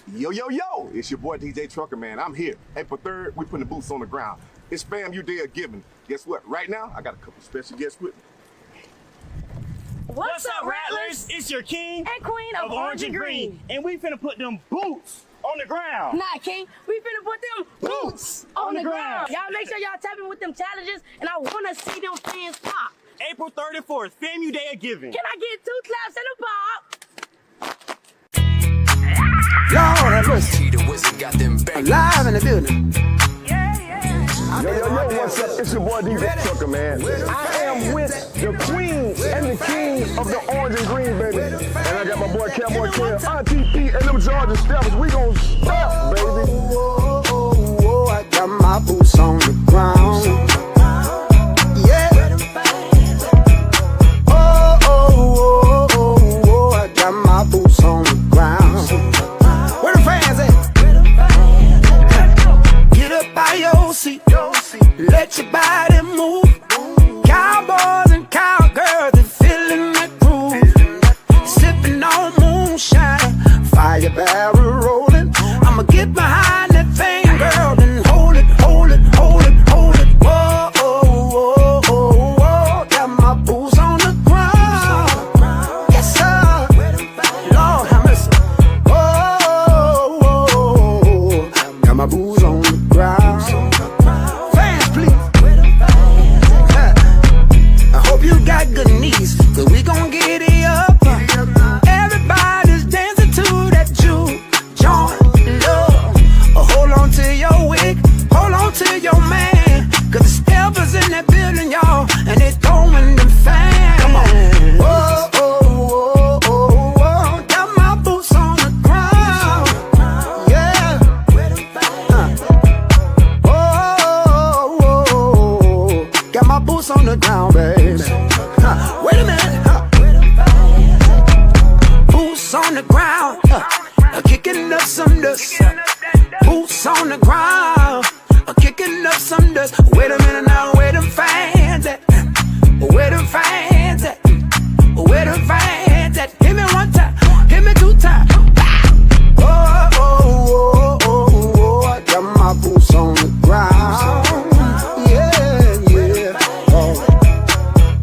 Yo, yo, yo, it's your boy DJ Trucker, man. I'm here. April 3rd, we putting the boots on the ground. It's FAMU Day of Giving. Guess what? Right now, I got a couple special guests with me. What's up, Rattlers? It's your king and queen of Orange and Green. And we finna put them boots on the ground. Nah, king, we finna put them boots on the ground. Y'all make sure y'all tap in with them challenges, and I wanna see them fans pop. April 34th, FAMU Day of Giving. Can I get 2 claps and a pop? Lord have mercy. Live in the building. Yo, yo, yo, what's up? It's your boy DJ Trucker, man. I am with the queen and the king of the Orange and Green, baby. And I got my boy Cowboy Ken, Auntie P, and them Georgia Steppers. We gon' step, baby. I got my boots on the ground. Yeah. I got my boots on the ground. Where the fans at? Get up by your seat. Let your body move. Cowboys and cowgirls, they feeling that groove. Sipping on moonshine, fire barrel rolling. I'ma get behind that thing, girl, and hold it, hold it, hold it, hold it. Whoa, oh, oh, oh, oh. Got my boots on the ground. Yes, sir. Lord have mercy. Oh, oh, oh. Got my boots on the ground. Fans, please. I hope you got good knees, cause we gon' get it up. Everybody's dancing to that juke joint love. Hold on to your wig, hold on to your man, cause the steppers in that building, y'all, and they throwing them fans. Come on. Whoa, oh, oh, oh, oh. Got my boots on the ground. Yeah. Oh, oh, oh. Got my boots on the ground, baby. Wait a minute. Boots on the ground, kicking up some dust. Boots on the ground, kicking up some dust. Wait a minute now, where them fans at? Where them fans at? Where them fans at? Hit me one time, hit me 2 times. Oh, oh, oh, oh, oh. I got my boots on the ground. Yeah, yeah. Oh.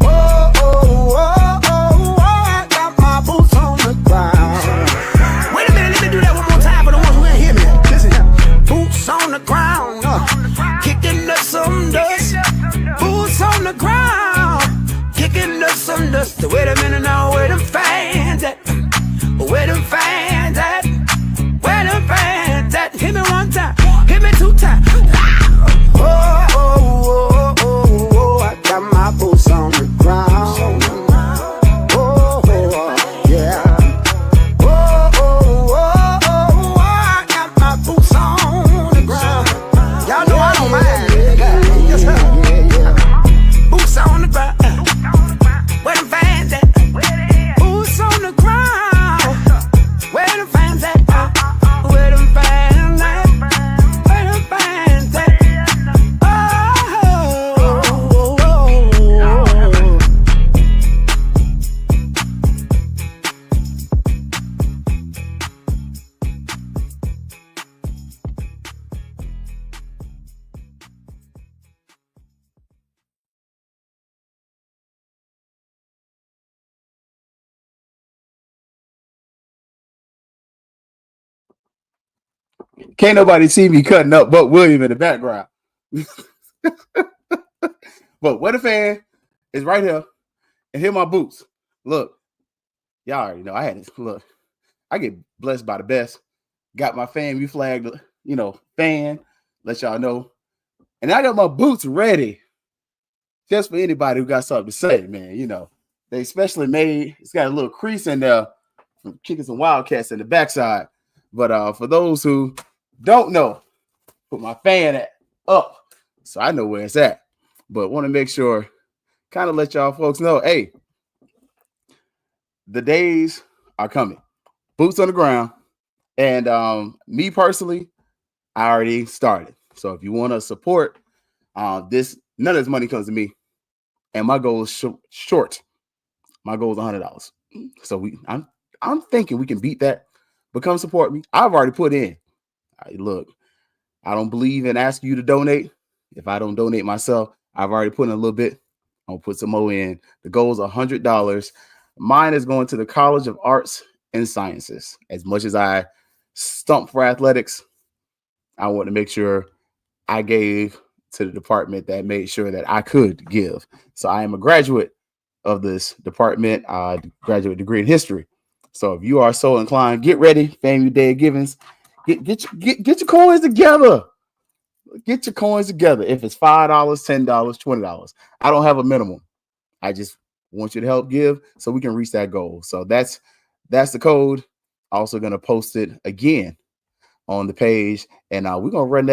Oh, oh, oh, oh, I got my boots on the ground. Wait a minute, let me do that one more time for the ones who ain't hear me. Listen here. Boots on the ground, kicking up some dust. Boots on the ground, kicking up some dust. Wait a minute now, where them fans at? Where them fans at? Where them fans at? Hit me one time, hit me 2 times. Oh, oh, oh, oh, oh, I got my boots on the ground. Oh, oh, yeah. Oh, oh, oh, oh, I got my boots on the ground. Y'all know I don't mind. Yes, sir. Boots on the ground. Where them fans at? Boots on the ground. Where them fans at? Where them fans at? Where them fans at? Oh, oh, oh, oh. Can't nobody see me cutting up but William in the background. But what a fan is right here. And here my boots. Look, y'all already know I had this. Look, I get blessed by the best. Got my FAMU flag, fan. Let y'all know. And I got my boots ready. Just for anybody who got something to say, man. They specially made, it's got a little crease in there from kicking some Wildcats in the backside. But for those who don't know, put my fan up so I know where it's at. But want to make sure, kind of let y'all folks know, hey, the days are coming. Boots on the ground. And me personally, I already started. So if you want to support this, none of this money comes to me. And my goal is short. My goal is $100. So I'm thinking we can beat that. but come support me. I've already put in. Look, I don't believe in asking you to donate. If I don't donate myself, I've already put in a little bit. I'll put some more in. The goal is $100. Mine is going to the College of Arts and Sciences. As much as I stump for athletics, I want to make sure I gave to the department that made sure that I could give. So I am a graduate of this department, graduate degree in history. So if you are so inclined, get ready. FAMU Day of Givings. Get your coins together. Get your coins together. If it's $5, $10, $20, I don't have a minimum. I just want you to help give so we can reach that goal. So that's the code. Also going to post it again on the page, and we're gonna run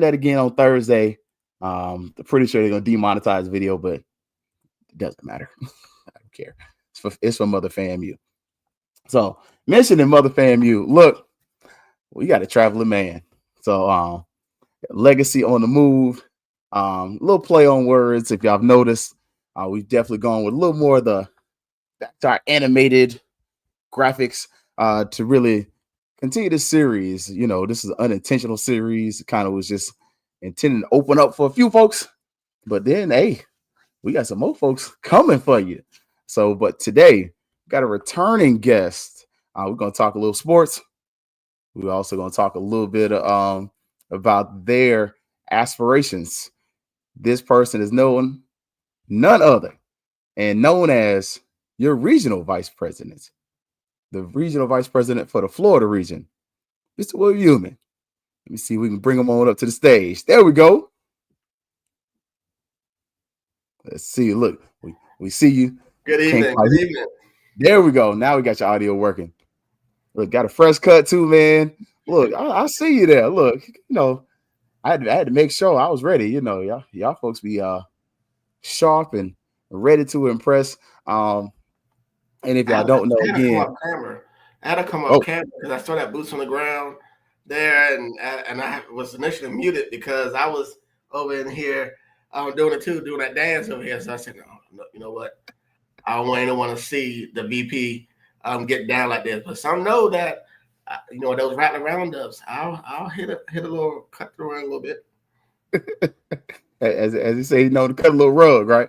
that again on Thursday. I'm pretty sure they're gonna demonetize the video, but it doesn't matter. I don't care. It's for Mother FAMU. So mentioning Mother FAMU, look, we got a traveling man. So legacy on the move. Little play on words. If y'all have noticed, we've definitely gone with a little more of to our animated graphics to really continue this series. You know, this is an unintentional series. It kind of was just intended to open up for a few folks, but then, hey, we got some more folks coming for you. So, but today, we got a returning guest. We're going to talk a little sports. We're also going to talk a little bit about their aspirations. This person is none other and known as your regional vice president, the regional vice president for the Florida region, Mr. Will Youmans. Let me see if we can bring him on up to the stage. There we go. Let's see. Look, we see you. Good evening. Good evening. There we go. Now we got your audio working. Look, got a fresh cut too, man. Look, I see you there. Look, you know, I had to make sure I was ready. You know, y'all folks be sharp and ready to impress. And if y'all don't know, again, I had to come up camera because I saw that boots on the ground there, and I was initially muted because I was over in here doing that dance over here. So I said, no, you know what? I don't want to see the VP get down like this. But some know that, you know, those rattling roundups, I'll hit a little, cut through it a little bit. As you say, you know, to cut a little rug, right?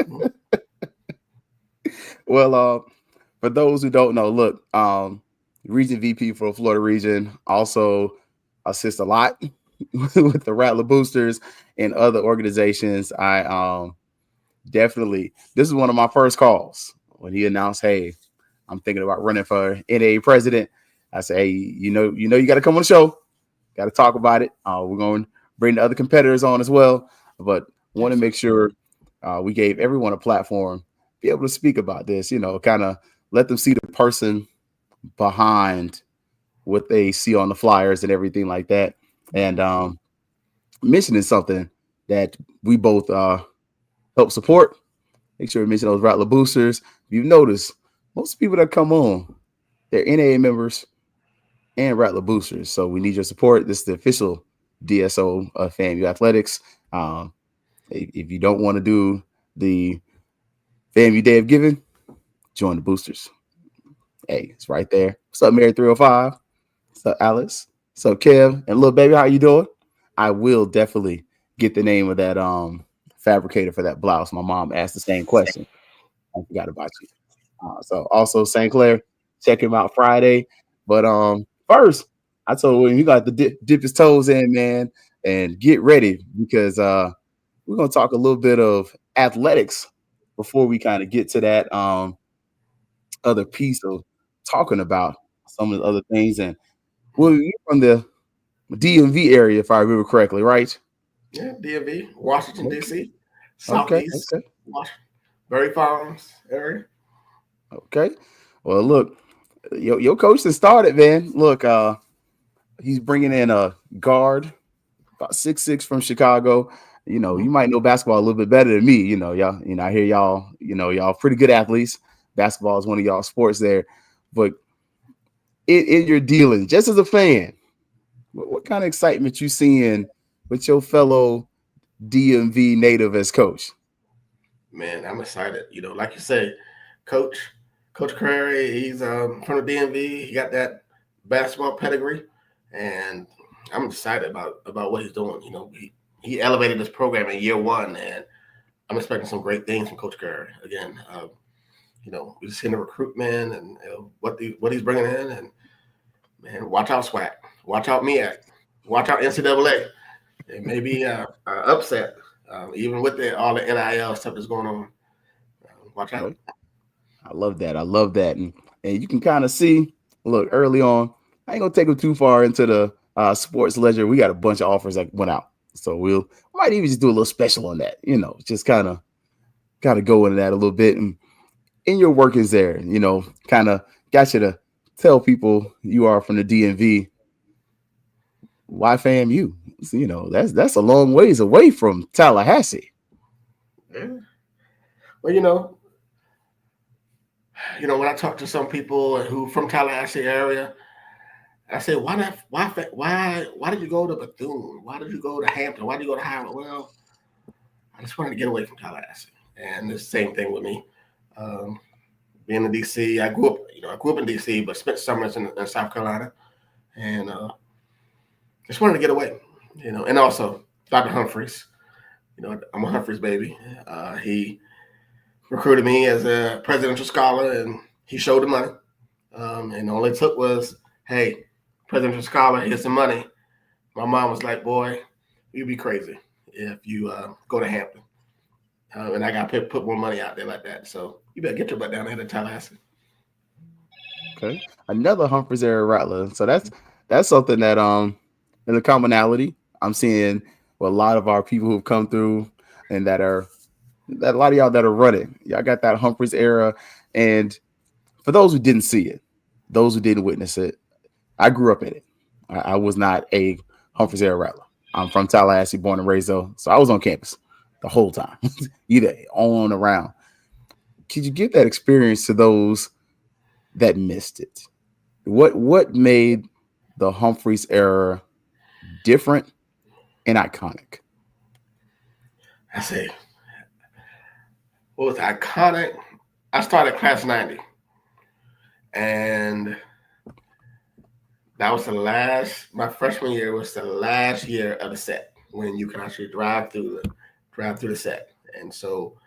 Mm-hmm. Well, for those who don't know, look, region VP for Florida region, also assist a lot with the Rattler Boosters and other organizations. I definitely, this is one of my first calls when he announced, hey, I'm thinking about running for NAA president. I say, hey, you know, you got to come on the show, got to talk about it. We're going to bring the other competitors on as well, but want to make sure we gave everyone a platform, be able to speak about this, you know, kind of let them see the person behind what they see on the flyers and everything like that. And mentioning something that we both help support. Make sure we mention those Rattler Boosters. If you've noticed, most people that come on, they're NAA members and Rattler Boosters. So we need your support. This is the official DSO of FAMU Athletics. If you don't want to do the FAMU Day of Giving, join the Boosters. Hey, it's right there. What's up, Mary 305? What's up, Alex? What's up, Kev? And little baby, how you doing? I will definitely get the name of that fabricator for that blouse. My mom asked the same question. I forgot about you. So also St. Clair, check him out Friday. But first, I told him you got to dip his toes in, man, and get ready because we're gonna talk a little bit of athletics before we kind of get to that other piece of talking about some of the other things. And you're from the DMV area, if I remember correctly, right? Yeah, DMV, Washington, D.C., Southeast, okay. Washington, Berry Farms area. Okay. Well, look, your coach has started, man. Look, he's bringing in a guard, about 6'6" from Chicago. You know, you might know basketball a little bit better than me. You know, y'all. You know, I hear y'all. You know, y'all pretty good athletes. Basketball is one of y'all sports there, but in your dealing, just as a fan, what kind of excitement you seeing with your fellow DMV native as coach? Man, I'm excited. You know, like you say, coach Coach Curry, he's from the DMV. He got that basketball pedigree, and I'm excited about what he's doing. You know, he elevated this program in year one, and I'm expecting some great things from Coach Curry. Again, you know, we've seen the recruitment and what he's bringing in, and man, watch out SWAC, watch out MEAC, watch out NCAA. It may be an upset, even with all the NIL stuff that's going on. Watch out. I love that. I love that. And you can kind of see, look, early on, I ain't going to take them too far into the sports ledger. We got a bunch of offers that went out. So might even just do a little special on that, you know, just kind of go into that a little bit. And in your workings there, you know, kind of got you to tell people you are from the DMV. Why FAMU? So, you know, that's a long ways away from Tallahassee. Yeah. Well, you know, when I talk to some people who from Tallahassee area, I say, why did you go to Bethune? Why did you go to Hampton? Why did you go to Howard? Well, I just wanted to get away from Tallahassee, and it's the same thing with me. Being in DC, I grew up in DC, but spent summers in South Carolina, and just wanted to get away, you know. And also, Dr. Humphries, you know, I'm a Humphries baby. He recruited me as a presidential scholar, and he showed the money. And all it took was, hey, presidential scholar, here's some money. My mom was like, boy, you'd be crazy if you go to Hampton. And I got to put more money out there like that. So you better get your butt down there to Tallahassee. Okay. Another Humphries area rattler. So that's something that in the commonality I'm seeing with a lot of our people who've come through and that a lot of y'all that are running. Y'all got that Humphries era. And for those who didn't see it, those who didn't witness it, I grew up in it. I was not a Humphries area rattler. I'm from Tallahassee, born and raised though. So I was on campus the whole time, either on or around. Could you give that experience to those that missed it? What made the Humphries era different and iconic? I say, what was iconic? I started class 90. And that was my freshman year was the last year of the set when you can actually drive through the set. And so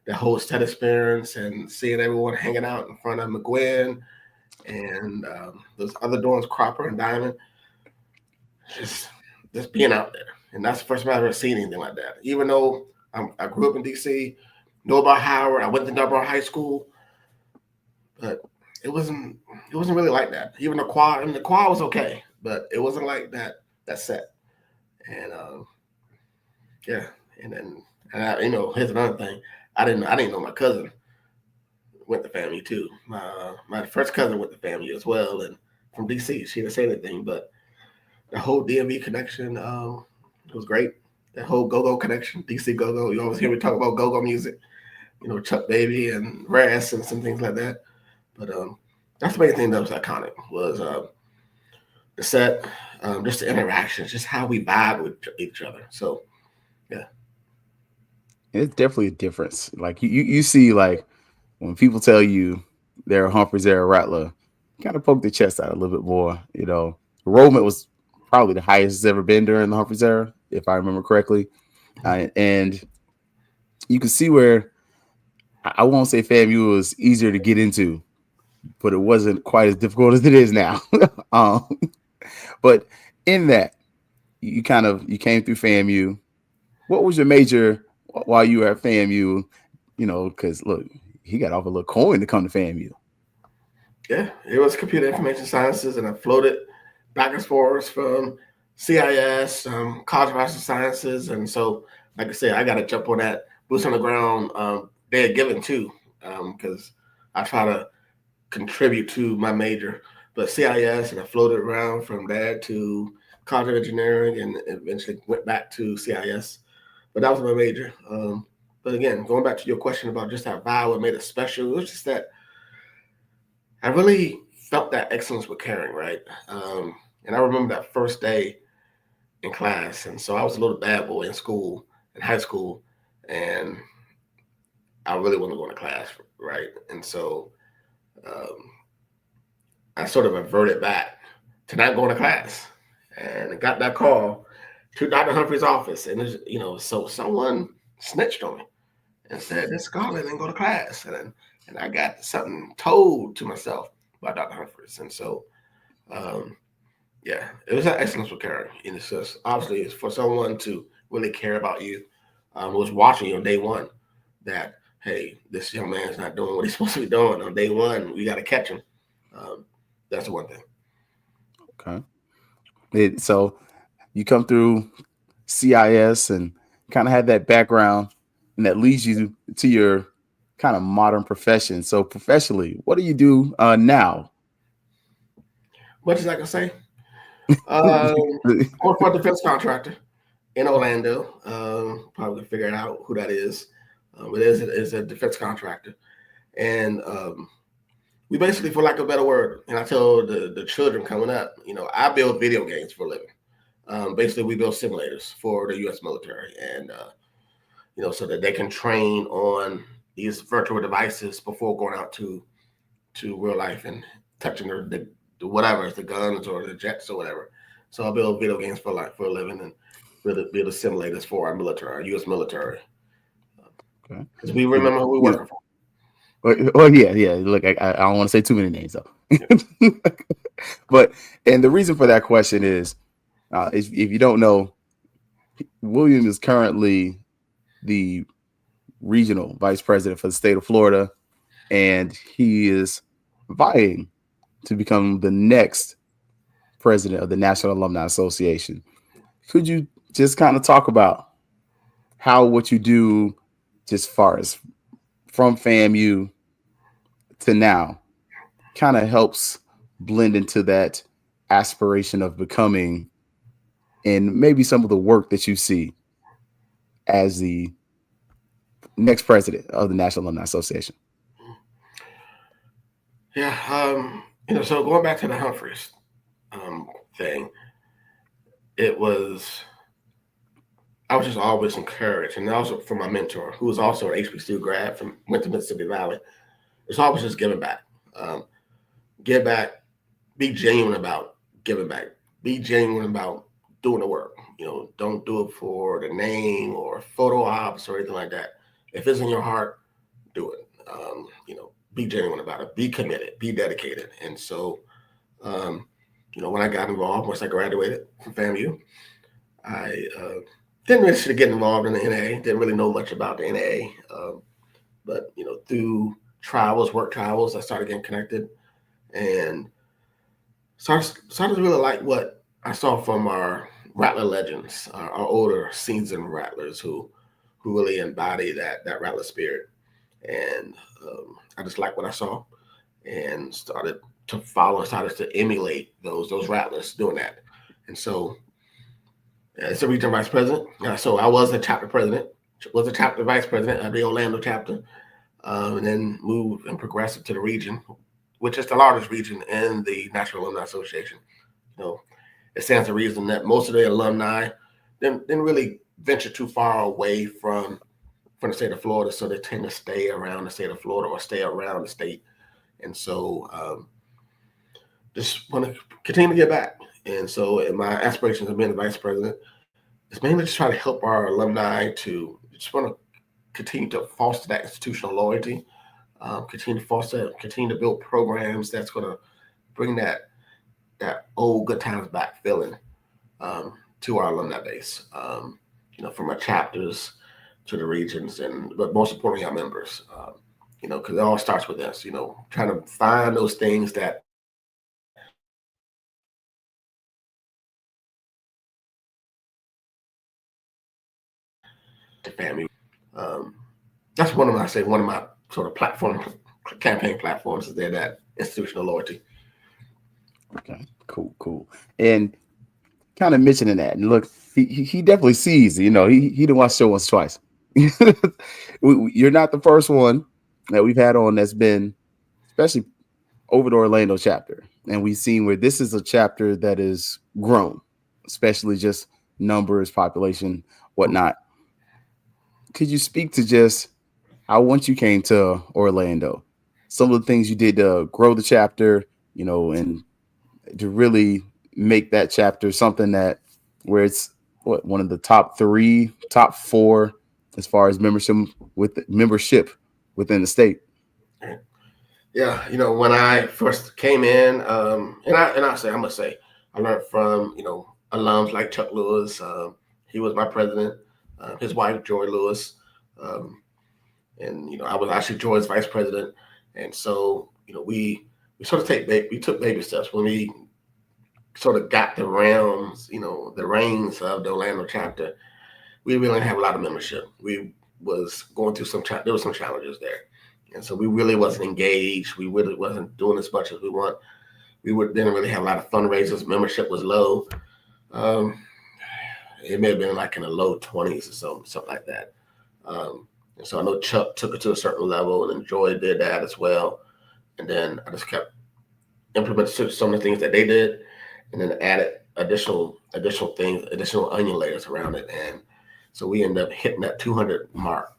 the whole set experience and seeing everyone hanging out in front of McGuinn and those other dorms, Cropper and Diamond, just being out there. And that's the first time I've ever seen anything like that. Even though I grew up in DC, know about Howard, I went to Dunbar High School, but it wasn't really like that. Even the choir was okay, but it wasn't like that set. And yeah, and I, here's another thing. I didn't know my cousin went to FAMU too. My first cousin went to FAMU as well, and from DC. She didn't say anything, but the whole DMV connection was great. The whole go-go connection, DC go-go. You always hear me talk about go-go music, Chuck Baby and Rare Essence and things like that. But that's the main thing that was iconic was the set, just the interactions, just how we vibe with each other. So, yeah. It's definitely a difference. Like you see, like when people tell you they're a Humphries era rattler, kind of poke their chest out a little bit more. Enrollment was probably the highest it's ever been during the Humphries era, if I remember correctly. And you can see where I won't say FAMU was easier to get into, but it wasn't quite as difficult as it is now. But in that, you came through FAMU. What was your major while you were at FAMU? Because look, he got off a little coin to come to FAMU. Yeah, it was computer information sciences, and I floated back and forth from CIS, College of Arts and Sciences, and so, like I said, I got to jump on that boots on the ground. They're given too, because I try to contribute to my major. But CIS, and I floated around from there to College of Engineering, and eventually went back to CIS. But that was my major. But again, going back to your question about just that vibe, what made it special, it was just that I really felt that excellence with caring, right? And I remember that first day in class. And so I was a little bad boy in high school, and I really wasn't going to class, right? And so I sort of reverted back to not going to class, and got that call to Dr. Humphries' office, and so someone snitched on me and said this scholar didn't go to class, and I got something told to myself by Dr. Humphries, and so yeah, it was an excellence for caring. And it's just obviously it's for someone to really care about you, was watching you on day one, that hey, this young man's not doing what he's supposed to be doing on day one. We got to catch him. That's the one thing. Okay. So you come through CIS and kind of had that background, and that leads you to your kind of modern profession. So professionally, what do you do now? Much as I can say, I work for a defense contractor in Orlando. Probably figure out who that is. It is a defense contractor, and we basically, for lack of a better word, and I tell the children coming up, I build video games for a living. Basically, we build simulators for the U.S. military, and so that they can train on these virtual devices before going out to real life and touching the whatever, the guns or the jets or whatever. So I build video games for a living, and build the simulators for our military, our U.S. military, because we remember who we're working for. Well, yeah. Look, I don't want to say too many names though. But and the reason for that question is, if you don't know, William is currently the regional vice president for the state of Florida, and he is vying to become the next president of the National Alumni Association. Could you just kind of talk about how what you do, just far as from FAMU to now, kind of helps blend into that aspiration of becoming, and maybe some of the work that you see as the next president of the National Alumni Association? Yeah, so going back to the Humphries thing, I was just always encouraged, and also from my mentor, who was also an HBCU grad went to Mississippi Valley. It's always just giving back. Give back, be genuine about giving back, be genuine about doing the work. Don't do it for the name or photo ops or anything like that. If it's in your heart, do it. Be genuine about it, be committed, be dedicated. And so, when I got involved, once I graduated from FAMU, I didn't really get involved in the NA, didn't really know much about the NA. But, through work travels, I started getting connected and started to really like what I saw from our Rattler legends, our older seasoned Rattlers who really embody that Rattler spirit. And I just liked what I saw and started to follow, started to emulate those Rattlers doing that. And so as a regional vice president, so I was a chapter president, was a chapter vice president of the Orlando chapter, and then moved and progressed to the region, which is the largest region in the National Alumni Association. It stands to reason that most of the alumni didn't really venture too far away from the state of Florida, so they tend to stay around the state of Florida or stay around the state. And so just want to continue to get back. And so in my aspirations of being the vice president, it's mainly just try to help our alumni to just want to continue to foster that institutional loyalty, continue to build programs that's going to bring that old good times back feeling to our alumni base, from our chapters to the regions, but most importantly, our members, because it all starts with us, trying to find those things that the family. That's one of my sort of campaign platforms is there, that institutional loyalty. Okay, cool. And kind of mentioning that, and look, he definitely sees, he didn't watch the show once, twice. You're not the first one that we've had on that's been, especially over the Orlando chapter. And we've seen where this is a chapter that is grown, especially just numbers, population, whatnot. Could you speak to just how once you came to Orlando, some of the things you did to grow the chapter, and to really make that chapter something that where it's one of the top 3, top 4 as far as membership within the state. Yeah, when I first came in, and I must say, I learned from alums like Chuck Lewis. He was my president. His wife Joy Lewis, and I was actually Joy's vice president. And so we sort of took baby steps when we sort of got the reins of the Orlando chapter. We really didn't have a lot of membership. We was going through there were some challenges there. And so we really wasn't engaged. We really wasn't doing as much as we want. Didn't really have a lot of fundraisers. Membership was low. It may have been like in the low 20s or something like that. And so I know Chuck took it to a certain level, and then Joy did that as well. And then I just kept implementing some of the things that they did, and then added additional things, additional onion layers around it. And so we ended up hitting that 200 mark,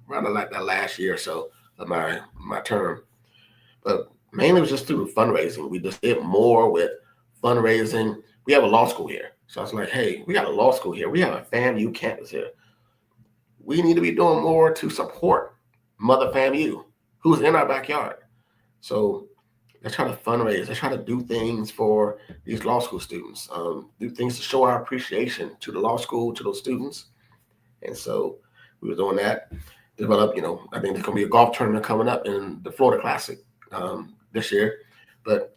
rather like that last year or so of my term. But mainly it was just through fundraising. We just did more with fundraising. We have a law school here. So I was like, hey, we got a law school here. We have a FAMU campus here. We need to be doing more to support Mother FAMU, who's in our backyard. So let's try to fundraise. Let's try to do things for these law school students, do things to show our appreciation to the law school, to those students. And so we were doing that. Develop, I think there's going to be a golf tournament coming up in the Florida Classic this year. But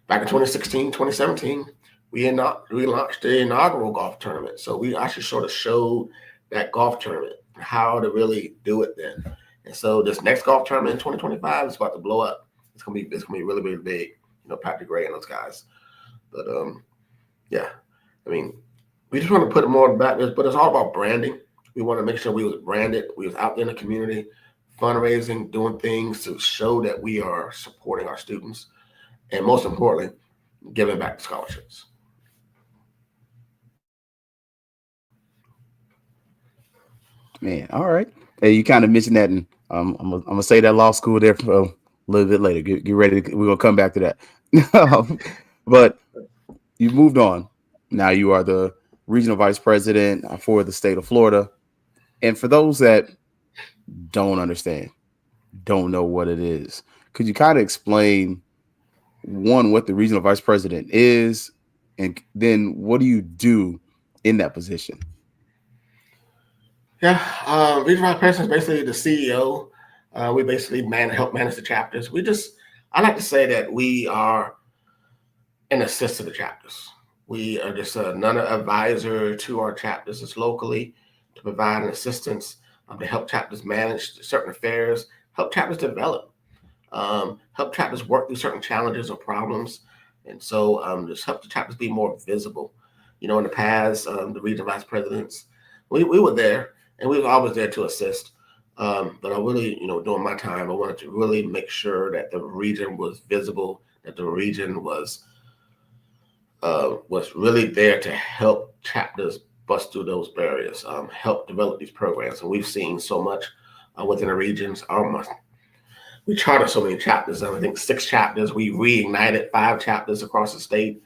back in 2016, 2017, we launched the inaugural golf tournament. So we actually sort of showed that golf tournament, how to really do it then. And so this next golf tournament in 2025 is about to blow up. It's gonna be really, really big. Patrick Gray and those guys. But yeah, I mean, we just want to put more back this, but it's all about branding. We want to make sure we was branded. We was out there in the community, fundraising, doing things to show that we are supporting our students, and most importantly, giving back scholarships. Man, all right. Hey, you kind of mentioned that, and I'm gonna say that law school there for a little bit later. Get ready. We're gonna come back to that. But you moved on. Now you are the regional vice president for the state of Florida. And for those that don't understand, don't know what it is, could you kind of explain, one, what the regional vice president is, and then what do you do in that position? Yeah, regional vice president is basically the CEO. We basically help manage the chapters. I like to say that we are an assist to the chapters. We are just another advisor to our chapters just locally to provide an assistance to help chapters manage certain affairs, help chapters develop, help chapters work through certain challenges or problems. And so just help the chapters be more visible. In the past, the regional vice presidents, we were there, and we were always there to assist. But I really, during my time, I wanted to really make sure that the region was visible, that the region was really there to help chapters bust through those barriers, help develop these programs. And we've seen so much within the regions. We chartered so many chapters. I think 6 chapters. We reignited 5 chapters across the state.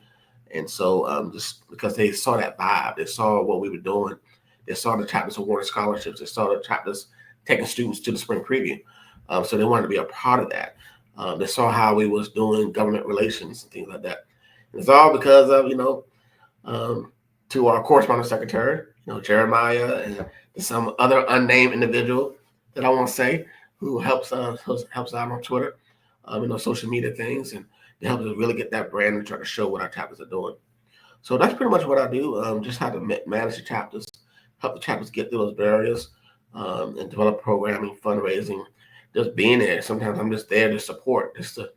And so just because they saw that vibe, they saw what we were doing. They saw the chapters awarding scholarships. They saw the chapters taking students to the spring preview. So they wanted to be a part of that. They saw how we was doing government relations and things like that. And it's all because of, to our correspondence secretary, Jeremiah, and some other unnamed individual that I won't say, who helps out on Twitter, social media things, and they help us really get that brand and try to show what our chapters are doing. So that's pretty much what I do, just how to manage the chapters, help the chapters get through those barriers, and develop programming, fundraising, just being there. Sometimes I'm just there to support, just to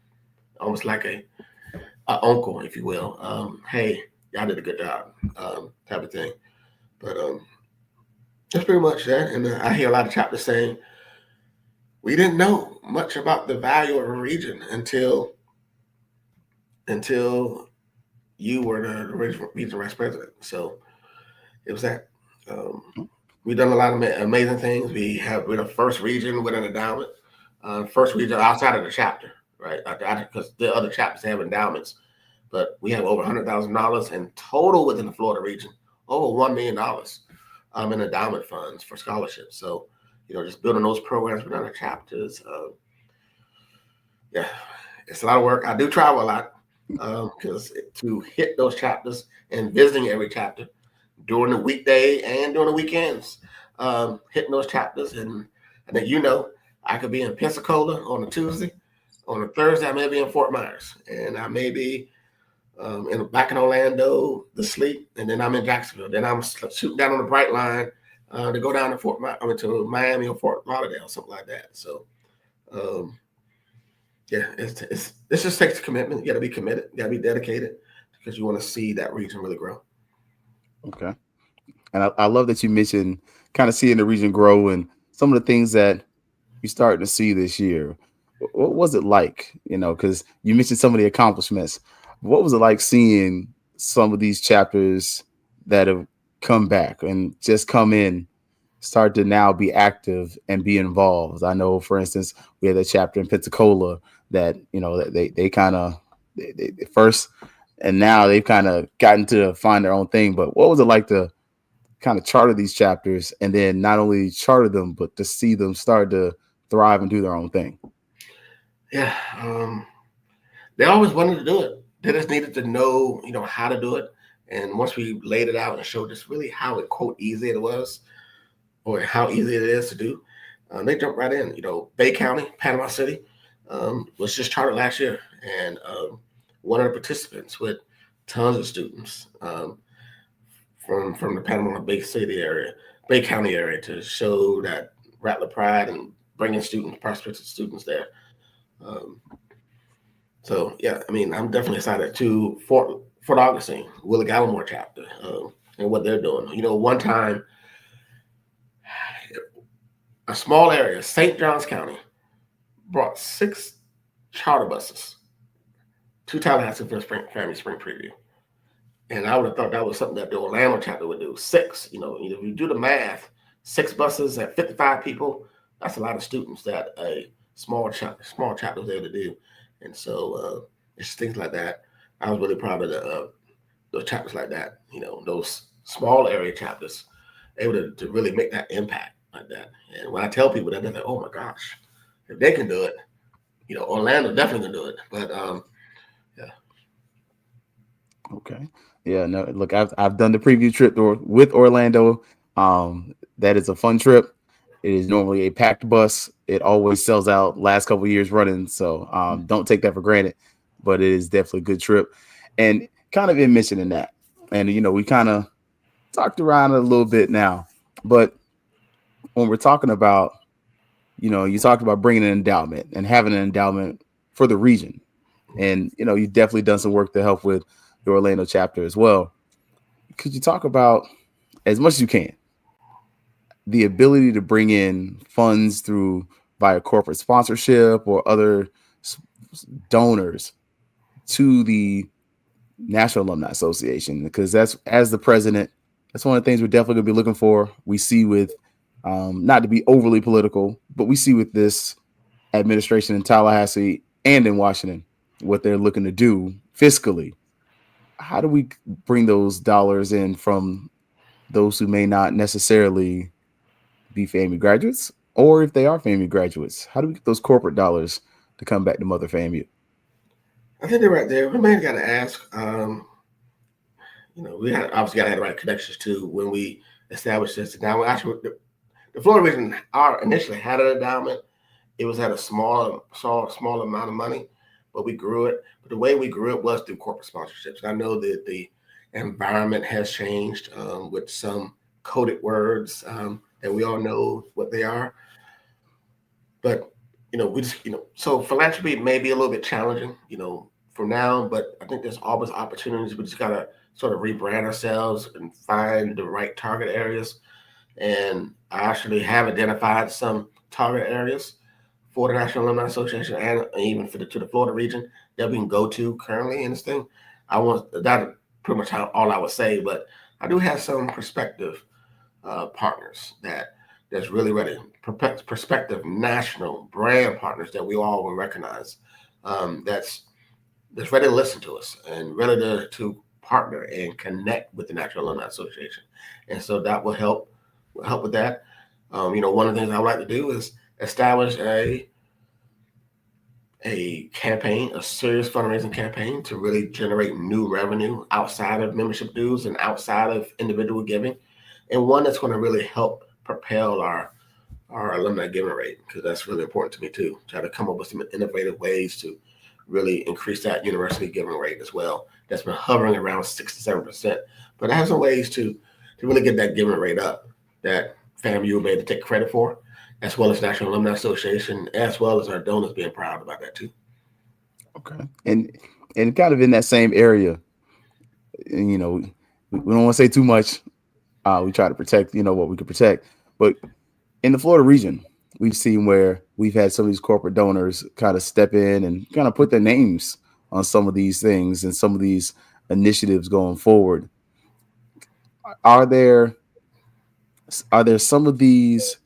almost like a uncle, if you will. Hey, y'all did a good job, type of thing. But that's pretty much that. And I hear a lot of chapters saying, we didn't know much about the value of a region until you were the regional vice president. So it was that. We've done a lot of amazing things. We're the first region with an endowment. First region outside of the chapter, right? Because the other chapters have endowments, but we have over $100,000 in total within the Florida region, over $1 million in endowment funds for scholarships. So, just building those programs within the chapters. Yeah, it's a lot of work. I do travel a lot because to hit those chapters and visiting every chapter during the weekday and during the weekends, hitting those chapters. And I think, I could be in Pensacola on a Tuesday. On a Thursday, I may be in Fort Myers. And I may be back in Orlando to sleep. And then I'm in Jacksonville. Then I'm shooting down on the Bright Line to go down to to Miami or Fort Lauderdale, something like that. So, yeah, this just takes commitment. You got to be committed. You got to be dedicated because you want to see that region really grow. Okay. And I love that you mentioned kind of seeing the region grow and some of the things that you're starting to see this year. What was it like, because you mentioned some of the accomplishments. What was it like seeing some of these chapters that have come back and just come in, start to now be active and be involved? I know, for instance, we had a chapter in Pensacola that, they kind of they first, and now they've kind of gotten to find their own thing. But what was it like to kind of charter these chapters and then not only charter them, but to see them start to thrive and do their own thing? Yeah. They always wanted to do it. They just needed to know, how to do it. And once we laid it out and showed us really how quote easy it was or how easy it is to do, they jumped right in. Bay County, Panama City, was just chartered last year. And one of the participants with tons of students from the Panama Bay County area to show that Rattler pride and bringing prospective students there. So yeah, I'm definitely excited to Fort Augustine, Willie Gallimore chapter, and what they're doing. One time, a small area, St. Johns County, brought 6 charter buses to Tallahassee for Family Spring Preview. And I would have thought that was something that the Orlando chapter would do. 6, if you do the math, 6 buses at 55 people, that's a lot of students that a small chapter was able to do. And so it's things like that. I was really proud of the chapters like that, those small area chapters able to really make that impact like that. And when I tell people that, they're like, oh my gosh, if they can do it, Orlando definitely can do it. But yeah. Okay. Yeah, no, look, I've done the preview trip with Orlando. That is a fun trip. It is normally a packed bus. It always sells out last couple of years running. So don't take that for granted, but it is definitely a good trip. And kind of in mentioning that, and, we kind of talked around it a little bit now, but when we're talking about, you talked about bringing an endowment and having an endowment for the region. And, you've definitely done some work to help with the Orlando chapter as well. Could you talk about, as much as you can, the ability to bring in funds via corporate sponsorship or other donors to the National Alumni Association? Because that's, as the president, that's one of the things we're definitely going to be looking for. We see with, not to be overly political, but we see with this administration in Tallahassee and in Washington, what they're looking to do fiscally. How do we bring those dollars in from those who may not necessarily be FAMU graduates, or if they are FAMU graduates, how do we get those corporate dollars to come back to Mother FAMU? I think they're right there. We may have got to ask. We obviously got to have the right connections too when we established this. Now, actually, the Florida region initially had an endowment. It was at a small amount of money, but we grew it. But the way we grew it was through corporate sponsorships. And I know that the environment has changed with some coded words that we all know what they are. But, we just, so philanthropy may be a little bit challenging, for now, but I think there's always opportunities. We just got to sort of rebrand ourselves and find the right target areas. And I actually have identified some target areas for the National Alumni Association and even to the Florida region that we can go to currently in this thing. That's pretty much all I would say, but I do have some prospective partners that that's really ready, prospective national brand partners that we all will recognize, that's ready to listen to us and ready to partner and connect with the National Alumni Association. And so that will help with that. One of the things I would like to do is establish a campaign, a serious fundraising campaign to really generate new revenue outside of membership dues and outside of individual giving, and one that's going to really help propel our alumni giving rate, because that's really important to me too. Try to come up with some innovative ways to really increase that university giving rate as well. That's been hovering around 6 to 7%, but I have some ways to really get that giving rate up that FAMU will be able to take credit for, as well as National Alumni Association, as well as our donors being proud about that too. Okay. And kind of in that same area, we don't want to say too much. We try to protect, what we can protect. But in the Florida region, we've seen where we've had some of these corporate donors kind of step in and kind of put their names on some of these things and some of these initiatives going forward. Are there some of these,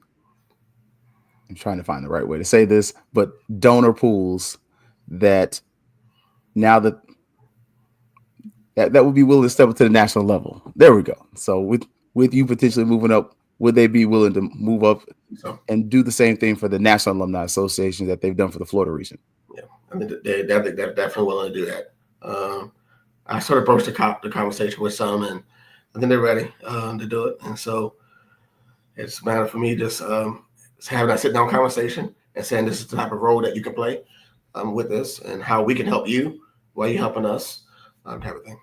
I'm trying to find the right way to say this, but donor pools that now that would be willing to step up to the national level? There we go. So with you potentially moving up, would they be willing to move up and do the same thing for the National Alumni Association that they've done for the Florida region? Yeah, I mean, they're definitely willing to do that. I sort of broached the conversation with some, and I think they're ready to do it. And so it's a matter for me just having that sit-down conversation and saying this is the type of role that you can play with this and how we can help you while you're helping us, type of thing.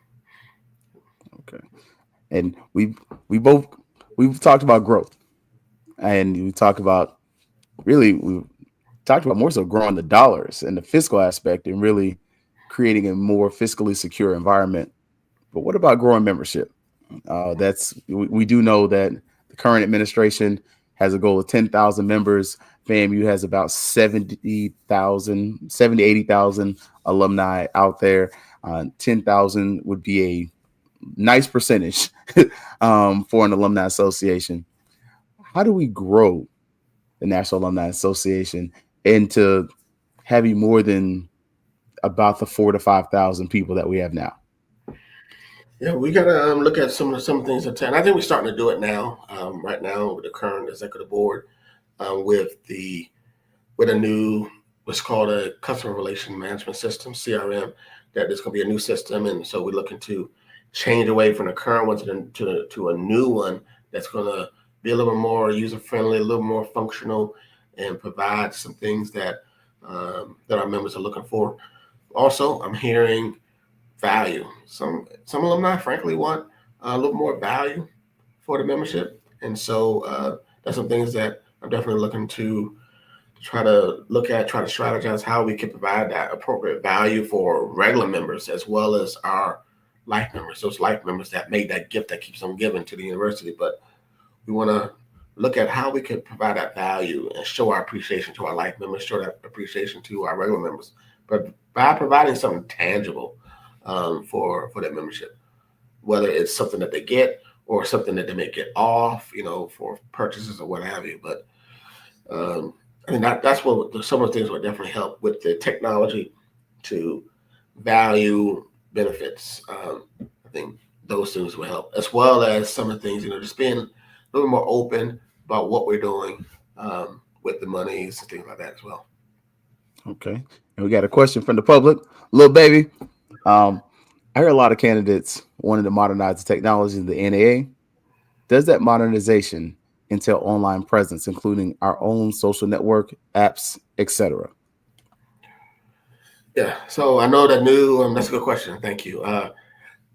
Okay. And we've talked about growth, and we talked about more so growing the dollars and the fiscal aspect and really creating a more fiscally secure environment. But what about growing membership? We do know that the current administration has a goal of 10,000 members. FAMU has about 80,000 alumni out there. 10,000 would be a nice percentage for an alumni association. How do we grow the National Alumni Association into having more than about the 4,000 to 5,000 people that we have now? Yeah, we gotta look at some things in town. I think we're starting to do it now. Right now, with the current executive board, with a new what's called a customer relation management system (CRM), that there's going to be a new system, and so we're looking to change away from the current one to a new one that's going to be a little more user friendly, a little more functional, and provide some things that our members are looking for. Also, I'm hearing value. Some alumni, frankly, want a little more value for the membership, and so that's some things that I'm definitely looking to try to strategize how we can provide that appropriate value for regular members as well as our life members, those life members that made that gift that keeps on giving to the university. But we want to look at how we can provide that value and show our appreciation to our life members, show that appreciation to our regular members, but by providing something tangible for that membership, whether it's something that they get or something that they may get off, for purchases or what have you. But I mean, that's what some of the things will definitely help with the technology to value benefits. I think those things will help, as well as some of the things, just being a little more open about what we're doing with the monies and things like that as well. Okay. And we got a question from the public. Little baby, I heard a lot of candidates wanting to modernize the technology in the NAA. Does that modernization entail online presence, including our own social network, apps, etc.? Yeah, so I know that new. That's a good question. Thank you.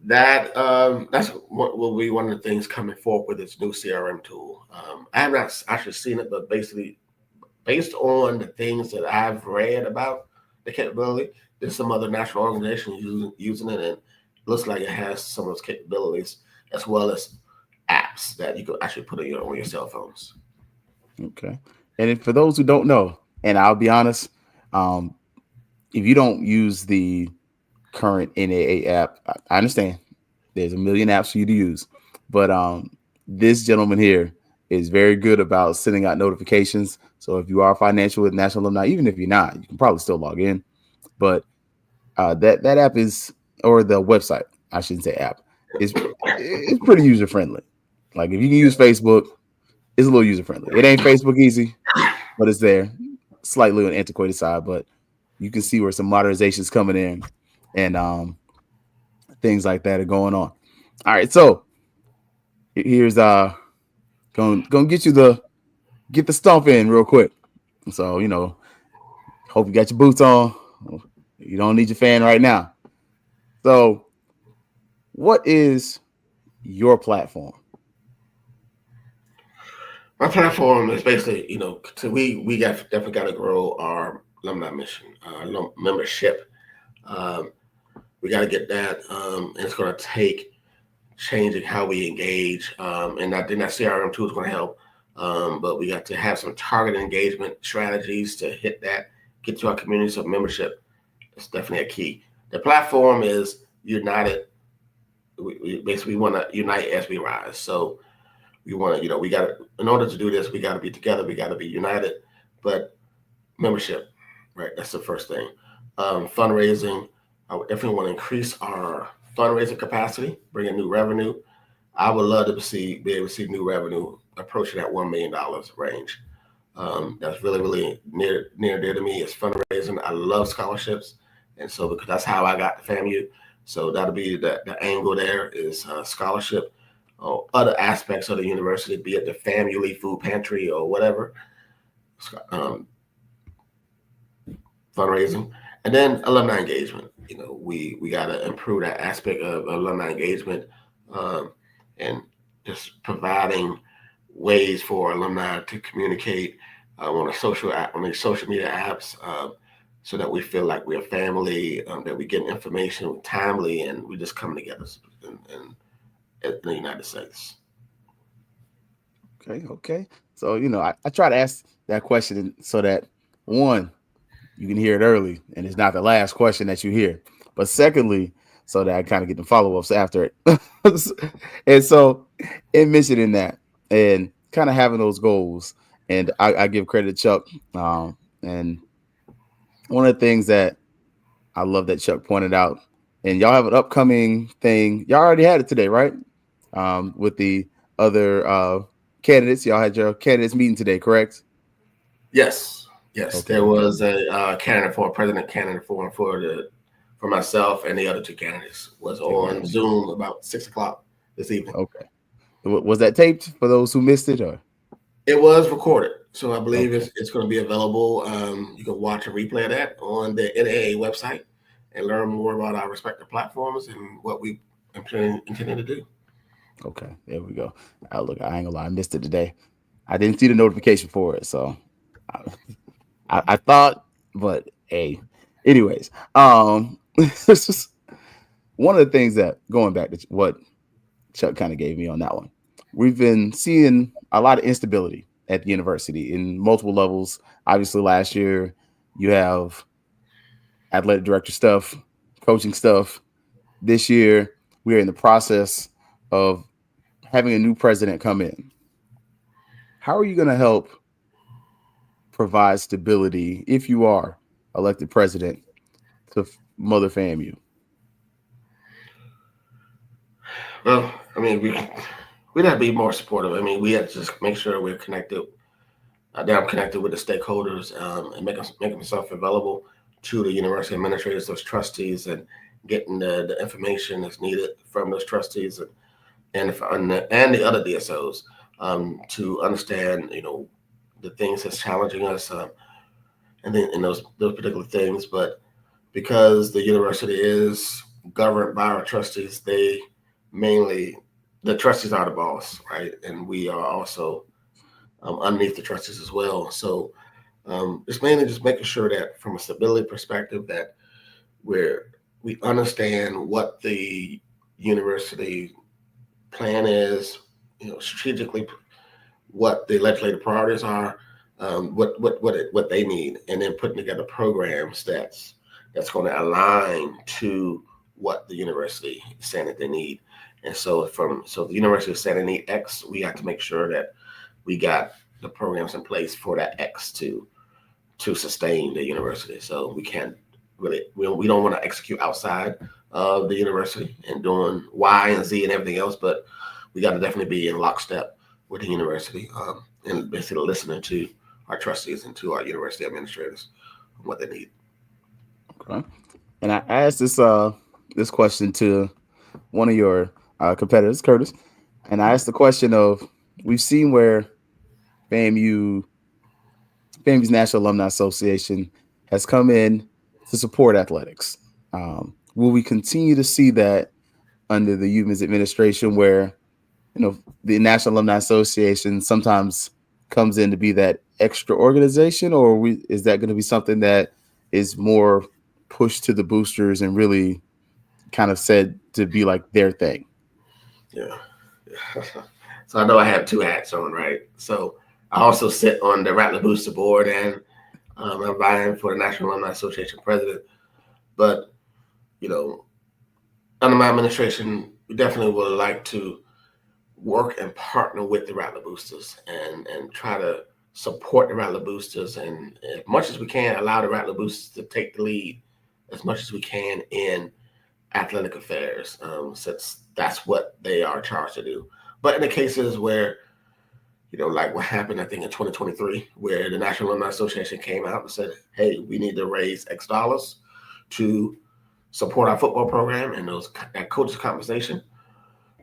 That's what will be one of the things coming forward with this new CRM tool. I have not actually seen it, but basically, based on the things that I've read about the capability, there's some other national organizations using it, and it looks like it has some of those capabilities as well as apps that you can actually put on your cell phones. Okay. And for those who don't know, and I'll be honest, if you don't use the current NAA app, I understand there's a million apps for you to use, but this gentleman here is very good about sending out notifications. So if you are financial with National Alumni, even if you're not, you can probably still log in. But that app is, or the website, I shouldn't say app, it's pretty user friendly. Like if you can use Facebook, it's a little user friendly. It ain't Facebook easy, but it's there. Slightly on the antiquated side, but you can see where some modernizations coming in and things like that are going on. All right, so here's gonna get the stomp in real quick. So hope you got your boots on. You don't need your fan right now. So, what is your platform? My platform is basically, so we definitely got to grow our alumni mission, membership. We got to get that, and it's going to take changing how we engage. And I think that CRM tool is going to help, but we got to have some targeted engagement strategies to hit that, get to our communities of membership. It's definitely a key. The platform is united. We basically want to unite as we rise. So we want to, we got to, in order to do this, we got to be together. We got to be united. But membership, right? That's the first thing. Fundraising. I would definitely want to increase our fundraising capacity, bring in new revenue. I would love to be able to see new revenue approaching that $1 million range. That's really, really near dear to me is fundraising. I love scholarships. And so because that's how I got to FAMU. So that'll be the angle there is scholarship. Other aspects of the university, be it the FAMU food pantry or whatever, fundraising, and then alumni engagement. We got to improve that aspect of alumni engagement, and just providing ways for alumni to communicate on these social media apps, so that we feel like we're a family, that we get information timely, and we just come together in the United States. Okay. So I try to ask that question so that one, you can hear it early and it's not the last question that you hear. But secondly, so that I kind of get the follow-ups after it. And so in mentioning that and kind of having those goals, and I give credit to Chuck. And one of the things that I love that Chuck pointed out, and y'all have an upcoming thing. Y'all already had it today, right? With the other candidates. Y'all had your candidates meeting today, correct? Yes. Okay. There was a president candidate forum for myself, and the other two candidates was on Zoom about 6:00 this evening. Okay. Was that taped for those who missed it, or? It was recorded, so I believe it's going to be available. You can watch a replay of that on the NAA website and learn more about our respective platforms and what we intending to do. Okay, there we go. Look, I ain't gonna lie, I missed it today. I didn't see the notification for it, so I thought, but hey, anyways, it's just one of the things that, going back to what Chuck kind of gave me on that one, we've been seeing a lot of instability at the university in multiple levels. Obviously, last year you have athletic director stuff, coaching stuff. This year we're in the process of having a new president come in. How are you going to help provide stability if you are elected president to Mother FAMU? Well, I mean, we'd have to be more supportive. I mean, we have to just make sure we're connected. That I'm connected with the stakeholders, and make myself available to the university administrators, those trustees, and getting the information that's needed from those trustees and the other DSOs, to understand, the things that's challenging us, and then in those particular things. But because the university is governed by our trustees, the trustees are the boss, right? And we are also underneath the trustees as well. So it's mainly just making sure that from a stability perspective that we understand what the university plan is, strategically, what the legislative priorities are, what they need, and then putting together programs that's going to align to what the university is saying that they need. And so the university is saying they need X, we have to make sure that we got the programs in place for that X to sustain the university. So we can't really, we don't want to execute outside of the university and doing Y and Z and everything else, but we got to definitely be in lockstep with the university and basically listening to our trustees and to our university administrators on what they need. Okay. And I asked this question to one of your competitors, Curtis, and I asked the question of, we've seen where FAMU's National Alumni Association has come in to support athletics. Will we continue to see that under the Youmans administration, where the National Alumni Association sometimes comes in to be that extra organization, or is that going to be something that is more pushed to the boosters and really kind of said to be like their thing? Yeah. So I know I have two hats on, right? So I also sit on the Rattler Booster board, and I'm vying for the National Alumni Association president. But, under my administration, we definitely would like to work and partner with the Rattler Boosters and try to support the Rattler Boosters, and as much as we can, allow the Rattler Boosters to take the lead as much as we can in athletic affairs, since that's what they are charged to do. But in the cases where, like what happened, I think in 2023, where the National Alumni Association came out and said, hey, we need to raise X dollars to support our football program and that coaches compensation.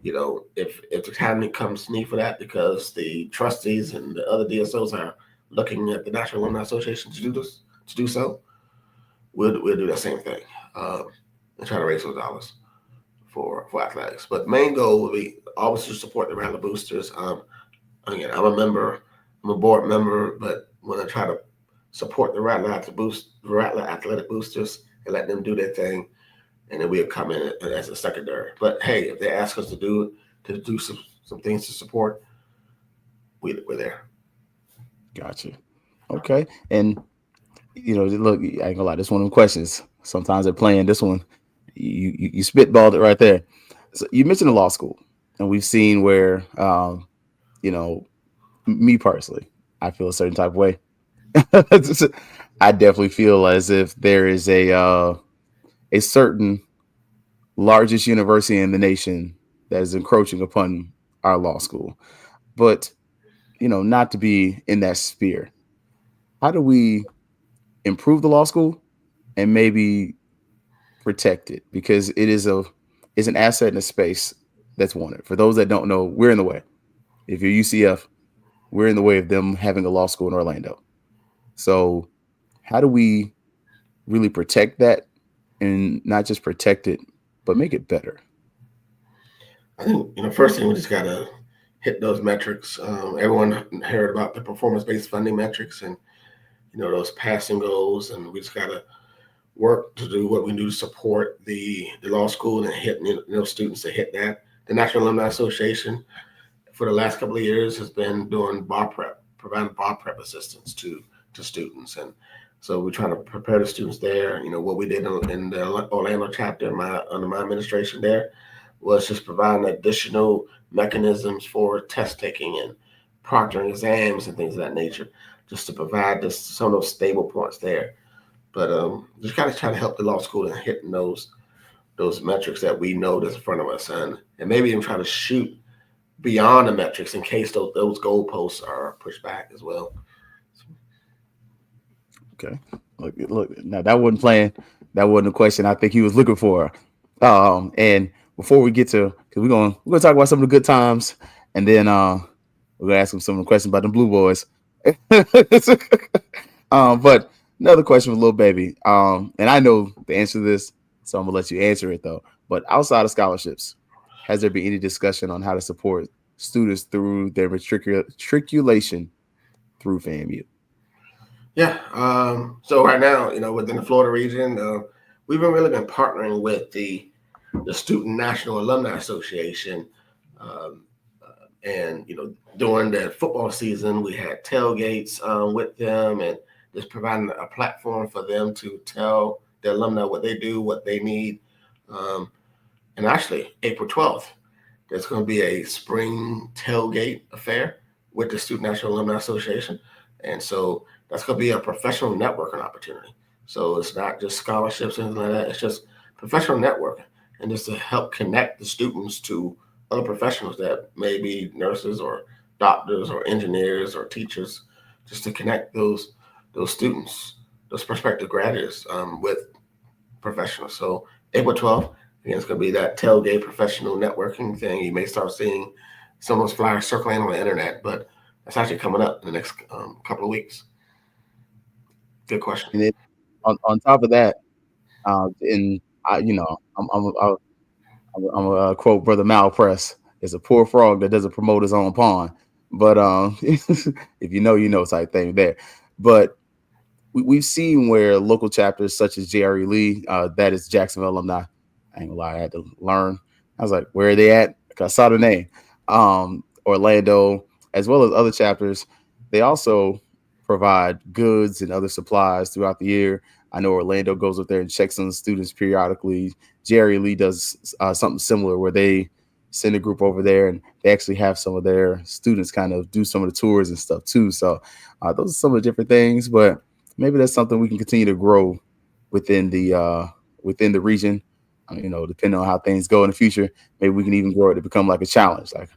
If the time comes need for that, because the trustees and the other DSOs are looking at the National Alumni Association to do so, we'll do that same thing and try to raise those dollars for athletics. But the main goal will be always to support the Rattler Boosters. Again, I'm a board member, but when I try to support the Rattler Athletic Boosters and let them do their thing, and then we'll come in as a secondary. But hey, if they ask us to do some things to support, we're there. Gotcha. Okay. And look, I ain't gonna lie, this one of them questions. Sometimes they're playing this one. You spitballed it right there. So you mentioned the law school, and we've seen where me personally, I feel a certain type of way. I definitely feel as if there is a certain largest university in the nation that is encroaching upon our law school. But, not to be in that sphere, how do we improve the law school and maybe protect it? Because it is an asset in a space that's wanted. For those that don't know, we're in the way. If you're UCF, we're in the way of them having a law school in Orlando. So how do we really protect that, and not just protect it, but make it better? I think, first thing, we just got to hit those metrics. Everyone heard about the performance-based funding metrics and, those passing goals. And we just got to work to do what we do to support the law school and hit students to hit that. The National Alumni Association for the last couple of years has been doing providing bar prep assistance to students. And so we're trying to prepare the students there. What we did in the Orlando chapter under my administration there was just providing additional mechanisms for test taking and proctoring exams and things of that nature, just to provide some of those stable points there. But just kind of try to help the law school in hitting those metrics that we know that's in front of us, and maybe even try to shoot beyond the metrics in case those goalposts are pushed back as well. Okay. Look. Now that wasn't playing. That wasn't the question I think he was looking for. And before we get to, because we're gonna talk about some of the good times, and then we're gonna ask him some of the questions about the Blue Boys. But another question with Lil Baby. And I know the answer to this, so I'm gonna let you answer it though. But outside of scholarships, has there been any discussion on how to support students through their matriculation through FAMU? Yeah. So right now, within the Florida region, we've really been partnering with the Student National Alumni Association. And, during the football season, we had tailgates with them, and just providing a platform for them to tell their alumni what they do, what they need. And actually, April 12th, there's going to be a spring tailgate affair with the Student National Alumni Association. And so that's going to be a professional networking opportunity. So it's not just scholarships and anything like that. It's just professional networking, and just to help connect the students to other professionals that may be nurses or doctors or engineers or teachers, just to connect those students, those prospective graduates with professionals. So April 12th, again, it's going to be that tailgate professional networking thing. You may start seeing some of those flyers circulating on the internet, but that's actually coming up in the next couple of weeks. Good question. And on top of that, and I, you know, I'm a quote Brother Malpress. It's a poor frog that doesn't promote his own pond. But if you know type thing there. But we've seen where local chapters such as Jerry Lee, that is Jacksonville alumni. I ain't gonna lie, I had to learn. I was like, where are they at? Because I saw the name. Orlando, as well as other chapters, they also provide goods and other supplies throughout the year. I know Orlando goes up there and checks on the students periodically. Jerry Lee does something similar where they send a group over there and they actually have some of their students kind of do some of the tours and stuff too. So those are some of the different things, but maybe that's something we can continue to grow within the region. Depending on how things go in the future, maybe we can even grow it to become like a challenge, like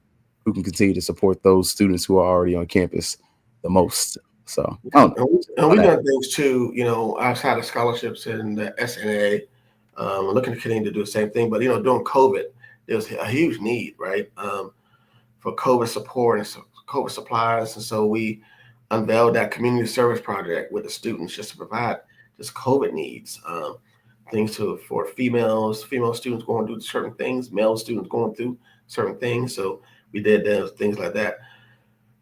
who can continue to support those students who are already on campus the most. So and we've done things too, outside of scholarships and the SNA. We're looking to continue to do the same thing, but during COVID, there was a huge need, right, for COVID support and COVID supplies, and so we unveiled that community service project with the students just to provide just COVID needs, things for female students going through certain things, male students going through certain things. So we did things like that.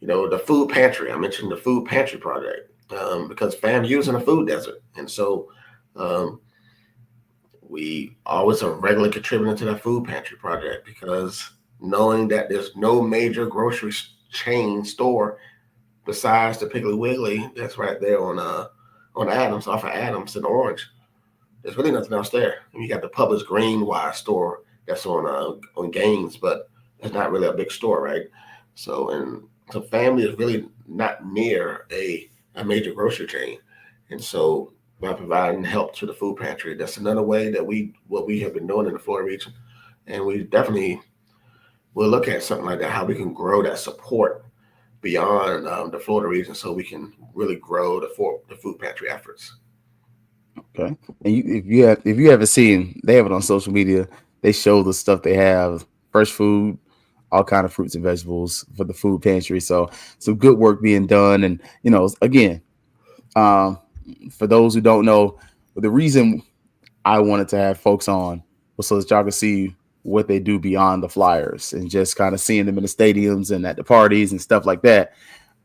The food pantry. I mentioned the food pantry project because FAMU is in a food desert, and so we always are regularly contributing to that food pantry project because knowing that there's no major grocery chain store besides the Piggly Wiggly that's right there on Adams, off of Adams in Orange. There's really nothing else there. You got the Publix Greenwise store that's on Gaines, but it's not really a big store, right? So family is really not near a major grocery chain, and so by providing help to the food pantry, that's another way that what we have been doing in the Florida region, and we definitely will look at something like that, how we can grow that support beyond the Florida region, so we can really grow the food pantry efforts. Okay, and if you haven't seen, they have it on social media. They show the stuff they have, fresh food, all kind of fruits and vegetables for the food pantry. So some good work being done, and again, for those who don't know, the reason I wanted to have folks on was so that y'all can see what they do beyond the flyers and just kind of seeing them in the stadiums and at the parties and stuff like that.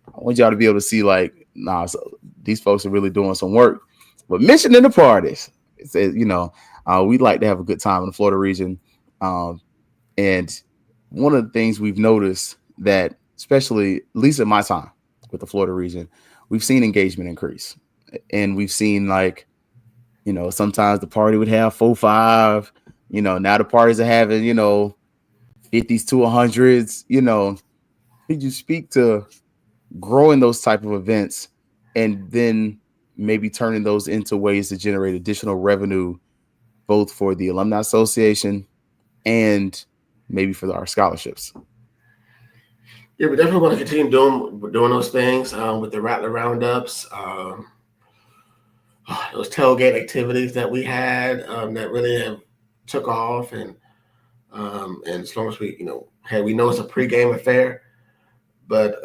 I want y'all to be able to see so these folks are really doing some work. But mentioning the parties, it says, we'd like to have a good time in the Florida region. And one of the things we've noticed that, especially at least in my time with the Florida region, we've seen engagement increase. And we've seen sometimes the party would have 4, 5, now the parties are having, 50s to 100s, could you speak to growing those type of events and then maybe turning those into ways to generate additional revenue, both for the Alumni Association and maybe for our scholarships? Yeah, we definitely want to continue doing those things with the Rattler Roundups, those tailgate activities that we had that really have took off, and as long as we know it's a pregame affair, but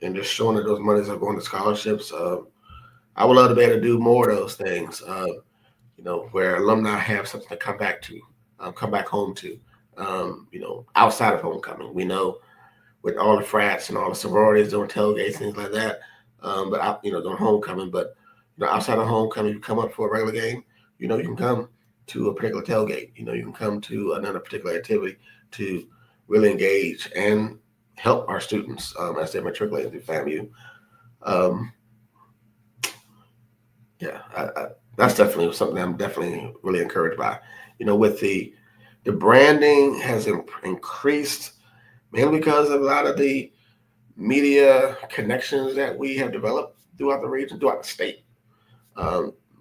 and just showing that those monies are going to scholarships. I would love to be able to do more of those things, where alumni have something to come back to, come back home to, outside of homecoming. We know with all the frats and all the sororities doing tailgates, things like that, but during homecoming, but outside of homecoming, you come up for a regular game, you can come to a particular tailgate, you can come to another particular activity to really engage and help our students as they matriculate through FAMU. That's definitely something I'm definitely really encouraged by. With the branding has increased mainly because of a lot of the media connections that we have developed throughout the region, throughout the state,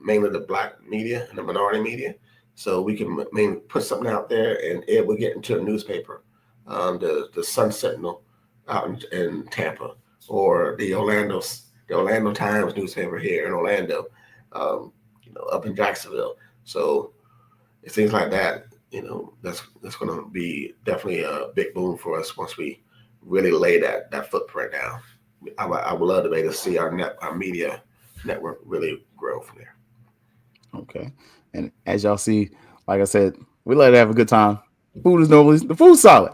mainly the Black media and the minority media. So we can mainly put something out there, and it will get into a newspaper, the Sun Sentinel out in Tampa, or the Orlando Times newspaper here in Orlando, up in Jacksonville. So it's things like that. That's going to be definitely a big boom for us once we really lay that footprint down. I would love to be able to see our media network really grow from there. Okay. And as y'all see, like I said, we like to have a good time. The food's solid.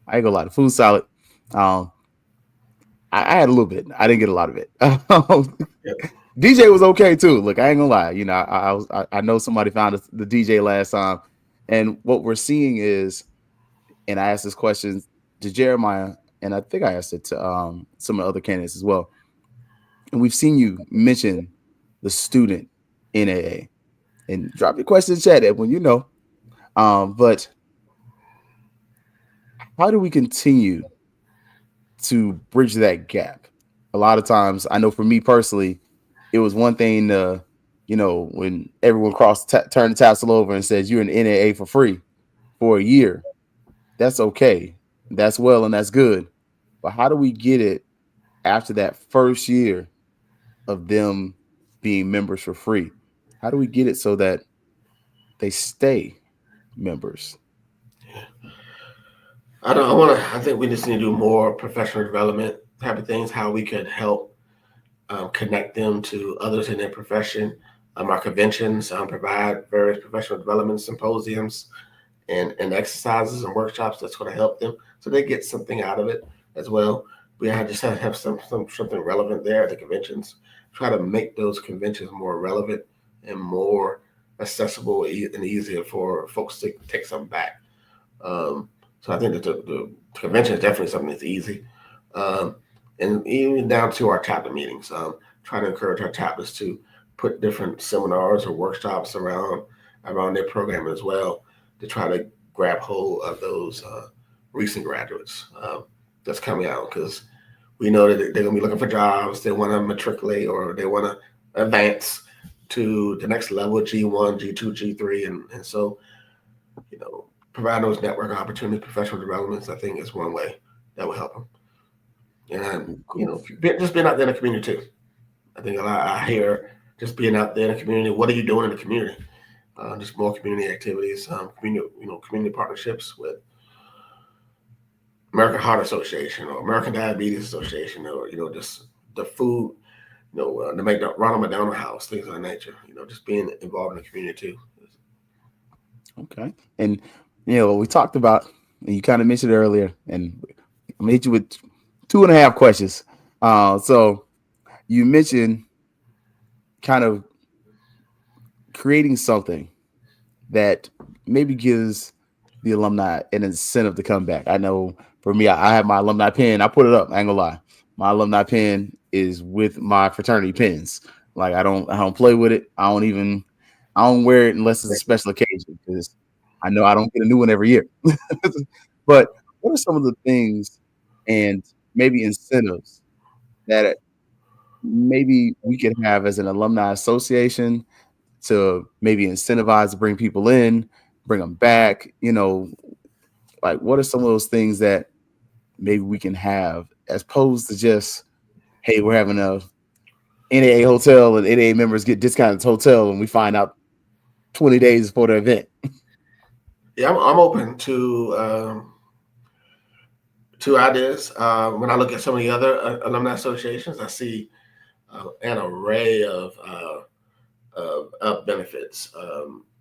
I ain't gonna lie, the food's solid. I had a little bit. I didn't get a lot of it. DJ was okay too. Look, I ain't gonna lie. I know somebody found the DJ last time, and what we're seeing is, and I asked this question to Jeremiah, and I think I asked it to some of the other candidates as well. And we've seen you mention the student NAA, and drop your question in chat, Edwin. But how do we continue to bridge that gap? A lot of times, I know for me personally, it was one thing to, when everyone turned the tassel over and says you're an NAA for free for a year, that's okay. That's well and that's good. But how do we get it after that first year of them being members for free? How do we get it so that they stay members? I think we just need to do more professional development type of things, how we could help connect them to others in their profession. Our conventions provide various professional development symposiums and exercises and workshops that's going to help them, so they get something out of it as well. We just have something relevant there at the conventions. Try to make those conventions more relevant and more accessible and easier for folks to take something back. So I think that the convention is definitely something that's easy. And even down to our chapter meetings, trying to encourage our chapters to put different seminars or workshops around their program as well, to try to grab hold of those recent graduates that's coming out, because we know that they're going to be looking for jobs. They want to matriculate, or they want to advance to the next level, G1, G2, G3. And so, provide those network opportunities, professional developments, I think is one way that will help them. And, just being out there in the community too. I think a lot I hear just being out there in the community. What are you doing in the community? Just more community activities, community partnerships with American Heart Association or American Diabetes Association, or, just the food, to make the Ronald McDonald House, things of that nature, just being involved in the community too. Okay. And, we talked about, and you kind of mentioned earlier, and I'm going to hit you with 2.5 questions. So you mentioned kind of creating something that maybe gives the alumni an incentive to come back. I know for me, I have my alumni pin. I put it up. I ain't gonna lie. My alumni pin is with my fraternity pins. Like I don't play with it. I don't wear it unless it's a special occasion, because I know I don't get a new one every year. But what are some of the things and maybe incentives that maybe we could have as an alumni association to maybe incentivize to bring people in, bring them back? Like what are some of those things that maybe we can have, as opposed to just, hey, we're having a NAA hotel and NAA members get discounted hotel, and we find out 20 days before the event? Yeah, I'm open to ideas. When I look at some of the other alumni associations, I see an array of benefits,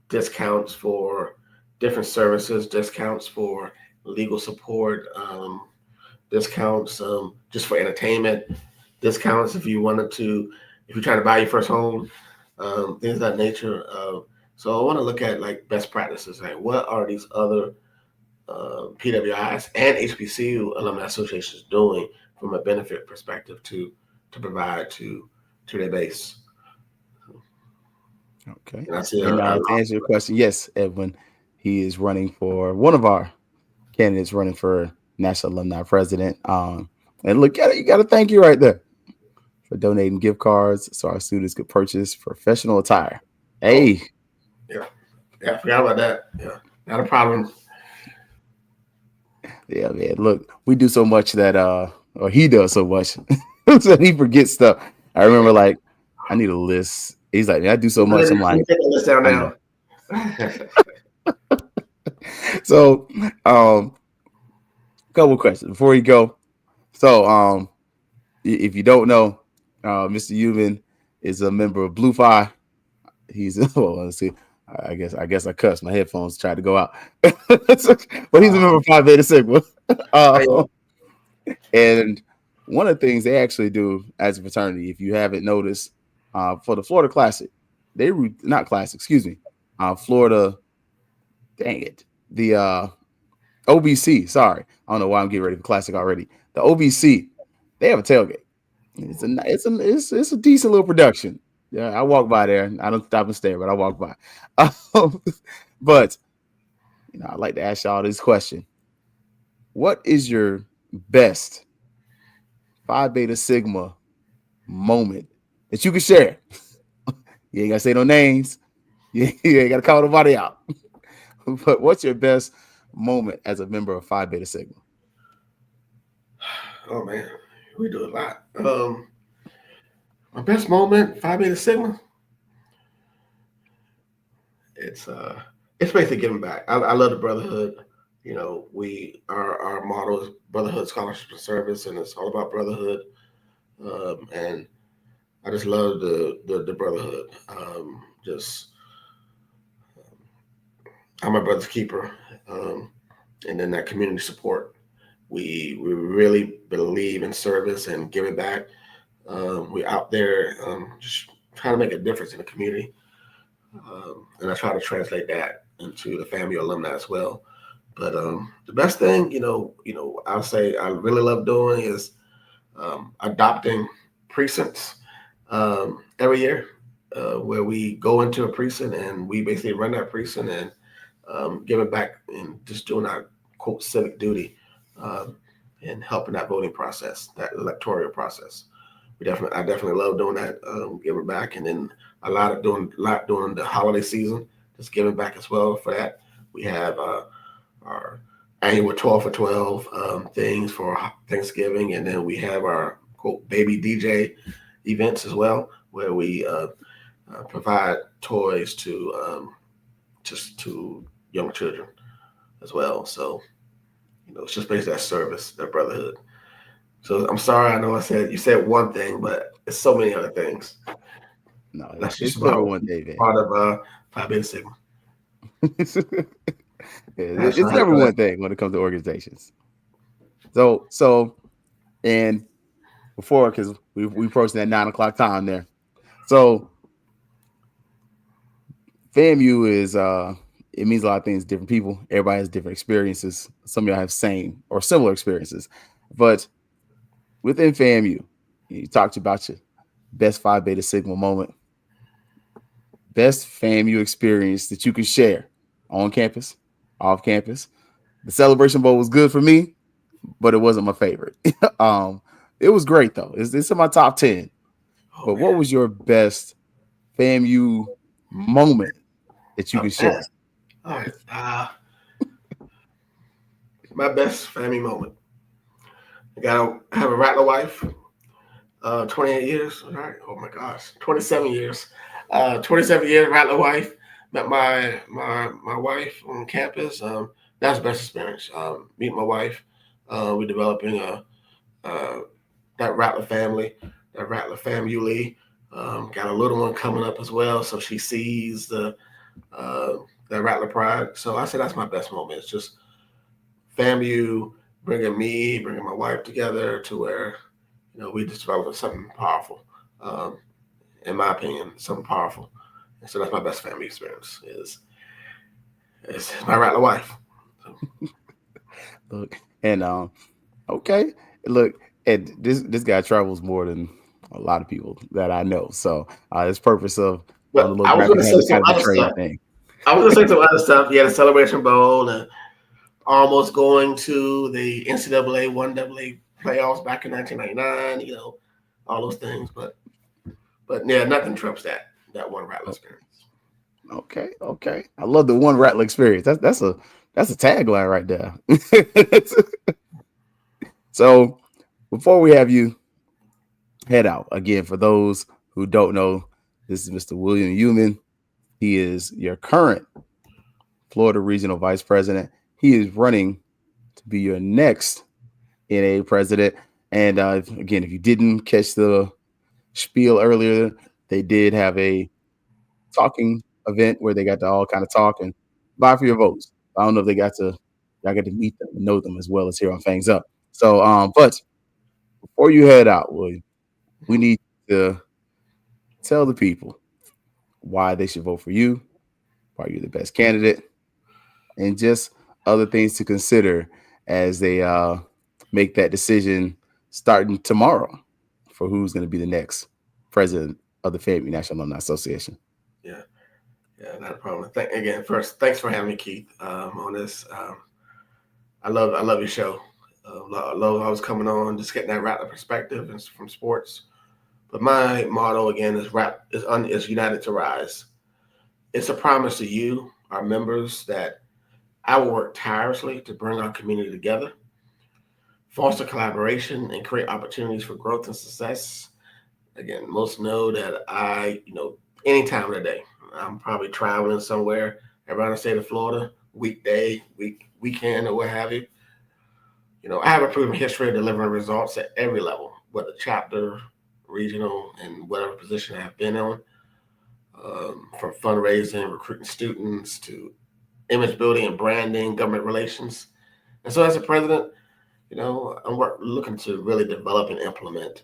discounts for different services, discounts for legal support, discounts just for entertainment, discounts if you're trying to buy your first home, things of that nature. So I want to look at like best practices. Like what are these other PWIs and HBCU alumni associations doing from a benefit perspective to provide to their base? Okay. And I see to answer your question, yes, Edwin, he is running for one of our candidates running for National Alumni President. And look at it, you got to thank you right there for donating gift cards so our students could purchase professional attire. Hey. Yeah, I forgot about that. Yeah, not a problem. Yeah, man. Look, we do so much that or he does so much that he forgets stuff. I remember like I need a list. He's like, I do so much. I'm like, take the list down now. So couple of questions before you go. So if you don't know, Mr. Youmans is a member of Blue Phi. He's well, let's see. I guess I cussed. My headphones tried to go out. But he's a member of Phi Beta Sigma. And one of the things they actually do as a fraternity, if you haven't noticed, for the Florida Classic, Florida, dang it, the OBC. Sorry, I don't know why I'm getting ready for Classic already. The OBC, they have a tailgate. It's a decent little production. Yeah, I walk by there. I don't stop and stare, but I walk by. But I'd like to ask y'all this question: what is your best Phi Beta Sigma moment that you can share? You ain't gotta say no names. You ain't gotta call nobody out. But what's your best moment as a member of Phi Beta Sigma? Oh man, we do a lot. My best moment, Phi Beta Sigma. It's basically giving back. I love the brotherhood. Our motto is brotherhood, scholarship, and service, and it's all about brotherhood. And I just love the brotherhood. I'm my brother's keeper, and then that community support. We really believe in service and giving back. We're out there just trying to make a difference in the community, and I try to translate that into the FAMU alumni as well. But the best thing, I'll say I really love doing is adopting precincts every year, where we go into a precinct and we basically run that precinct and giving back and just doing our quote civic duty and helping that voting process, that electoral process. I definitely love doing that, giving back, and then a lot during the holiday season, just giving back as well. For that, we have our annual 12 for 12 things for Thanksgiving, and then we have our quote baby DJ events as well, where we provide toys to young children as well. So it's just basically that service, that brotherhood. So I'm sorry, I know you said one thing, but it's so many other things. No, that's it's just never one day, man. Part of Phi Beta Sigma. It's never one thing when it comes to organizations. So, and before, because we approaching that 9 o'clock time there. So, FAMU is it means a lot of things to different people. Everybody has different experiences. Some of y'all have same or similar experiences, but within FAMU, you talked about your best Phi Beta Sigma moment, best FAMU experience that you can share on campus, off campus. The Celebration Bowl was good for me, but it wasn't my favorite. It was great though. It's in my top 10. But what was your best FAMU moment that you can share? All right. My best FAMU moment. I have a Rattler wife, 28 years. All right. Oh my gosh, 27 years. 27 years Rattler wife. Met my wife on campus. That's the best experience. Meet my wife. We're developing that Rattler family, that Rattler family. Got a little one coming up as well, so she sees the Rattler pride. So I say that's my best moment. It's just FAMU bringing my wife together to where we just developed something powerful. In my opinion, something powerful. And so that's my best FAMU experience. Is my Rattler wife. Look, and okay, look, and this guy travels more than a lot of people that I know. So this purpose of I was going to say some other stuff. I was going to say some other stuff. Yeah, the Celebration Bowl and almost going to the NCAA 1AA playoffs back in 1999. You know, all those things. But yeah, nothing trumps that one Rattler experience. Okay. I love the one Rattler experience. That's a tagline right there. So before we have you head out, again, for those who don't know, this is Mr. William Youman. He is your current Florida Regional Vice President. He is running to be your next NA president. And again, if you didn't catch the spiel earlier, they did have a talking event where they got to all kind of talk and vie for your votes. I don't know if y'all got to meet them and know them as well as here on Fangs Up. So, but before you head out, William, we need to tell the people why they should vote for you, why you're the best candidate, and just other things to consider as they make that decision starting tomorrow for who's going to be the next president of the FAMU National Alumni Association. Yeah, not a problem. First, thanks for having me, Keith, on this. I love your show. I love I was coming on, just getting that Rattler perspective from sports. But my motto again is United to Rise. It's a promise to you, our members, that I will work tirelessly to bring our community together, foster collaboration, and create opportunities for growth and success. Again, most know that any time of the day, I'm probably traveling somewhere around the state of Florida, weekday, weekend, or what have you. I have a proven history of delivering results at every level, whether chapter, regional, and whatever position I've been on, from fundraising, recruiting students, to image building and branding, government relations. And so as a president, I'm looking to really develop and implement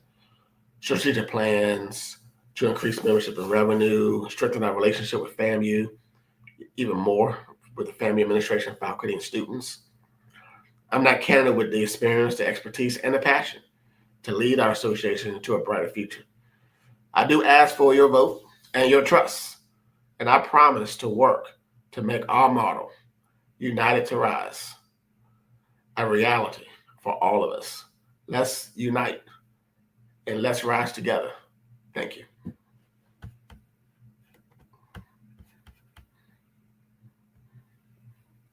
strategic plans to increase membership and revenue, strengthen our relationship with FAMU, even more with the FAMU administration, faculty, and students. I'm that candidate with the experience, the expertise, and the passion to lead our association into a brighter future. I do ask for your vote and your trust, and I promise to work to make our model, United to Rise, a reality for all of us. Let's unite and let's rise together. Thank you.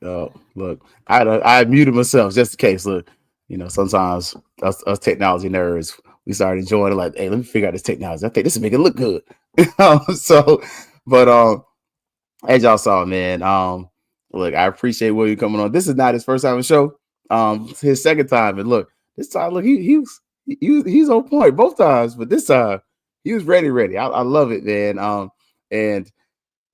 Oh, look, I muted myself just in case. Look, sometimes us technology nerds, we start enjoying it. Like, hey, let me figure out this technology. I think this will make it look good. But as y'all saw, man, look, I appreciate William coming on. This is not his first time on the show. It's his second time, and look, this time, look, he's on point both times, but this time he was ready. I love it, man. And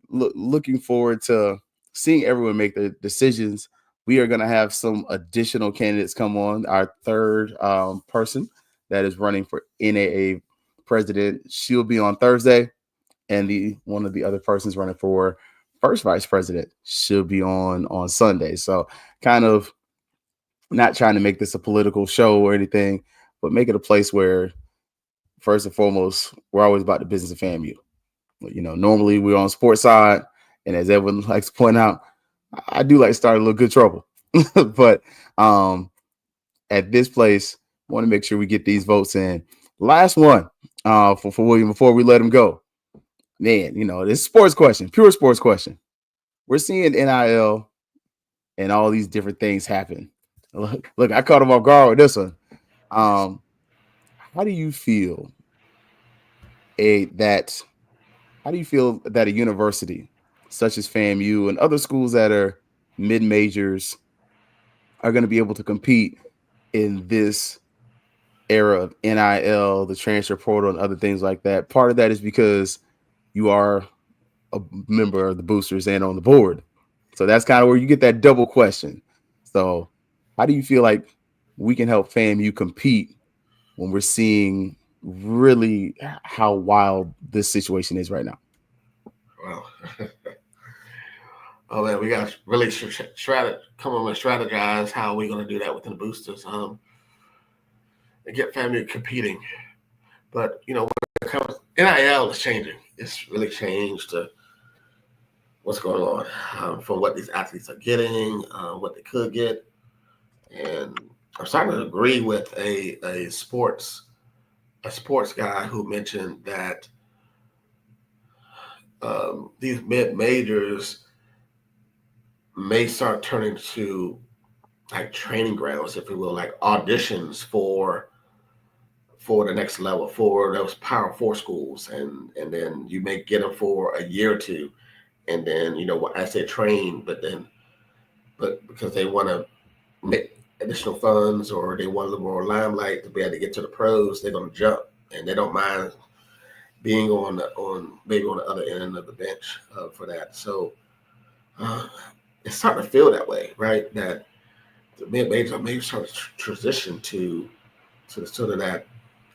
looking forward to seeing everyone make the decisions. We are going to have some additional candidates come on. Our third person that is running for NAA president, she'll be on Thursday, and one of the other persons running for first vice president should be on Sunday. So kind of not trying to make this a political show or anything, but make it a place where first and foremost, we're always about the business of FAMU. Normally we're on sports side, and as everyone likes to point out, I do like to start a little good trouble. But at this place, I want to make sure we get these votes in. Last one for William before we let him go. Man, this sports question, pure sports question. We're seeing NIL and all these different things happen. Look, I caught him off guard with this one. How do you feel that a university such as FAMU and other schools that are mid-majors are going to be able to compete in this era of NIL, the transfer portal, and other things like that? Part of that is because you are a member of the boosters and on the board. So that's kind of where you get that double question. So how do you feel like we can help FAMU compete when we're seeing really how wild this situation is right now? Well, oh man, we got to really come on and strategize how we're going to do that within the boosters and get FAMU competing. But when it comes, NIL is changing. It's really changed what's going on from what these athletes are getting, what they could get, and I'm starting to agree with a sports guy who mentioned that these mid majors may start turning to like training grounds, if you will, like auditions for the next level, for those Power Four schools, and then you may get them for a year or two, and then as they train, but because they want to make additional funds or they want a little more limelight to be able to get to the pros, they're going to jump, and they don't mind being maybe on the other end of the bench for that. So it's starting to feel that way, right? That the mid majors are maybe starting to transition to the sort of that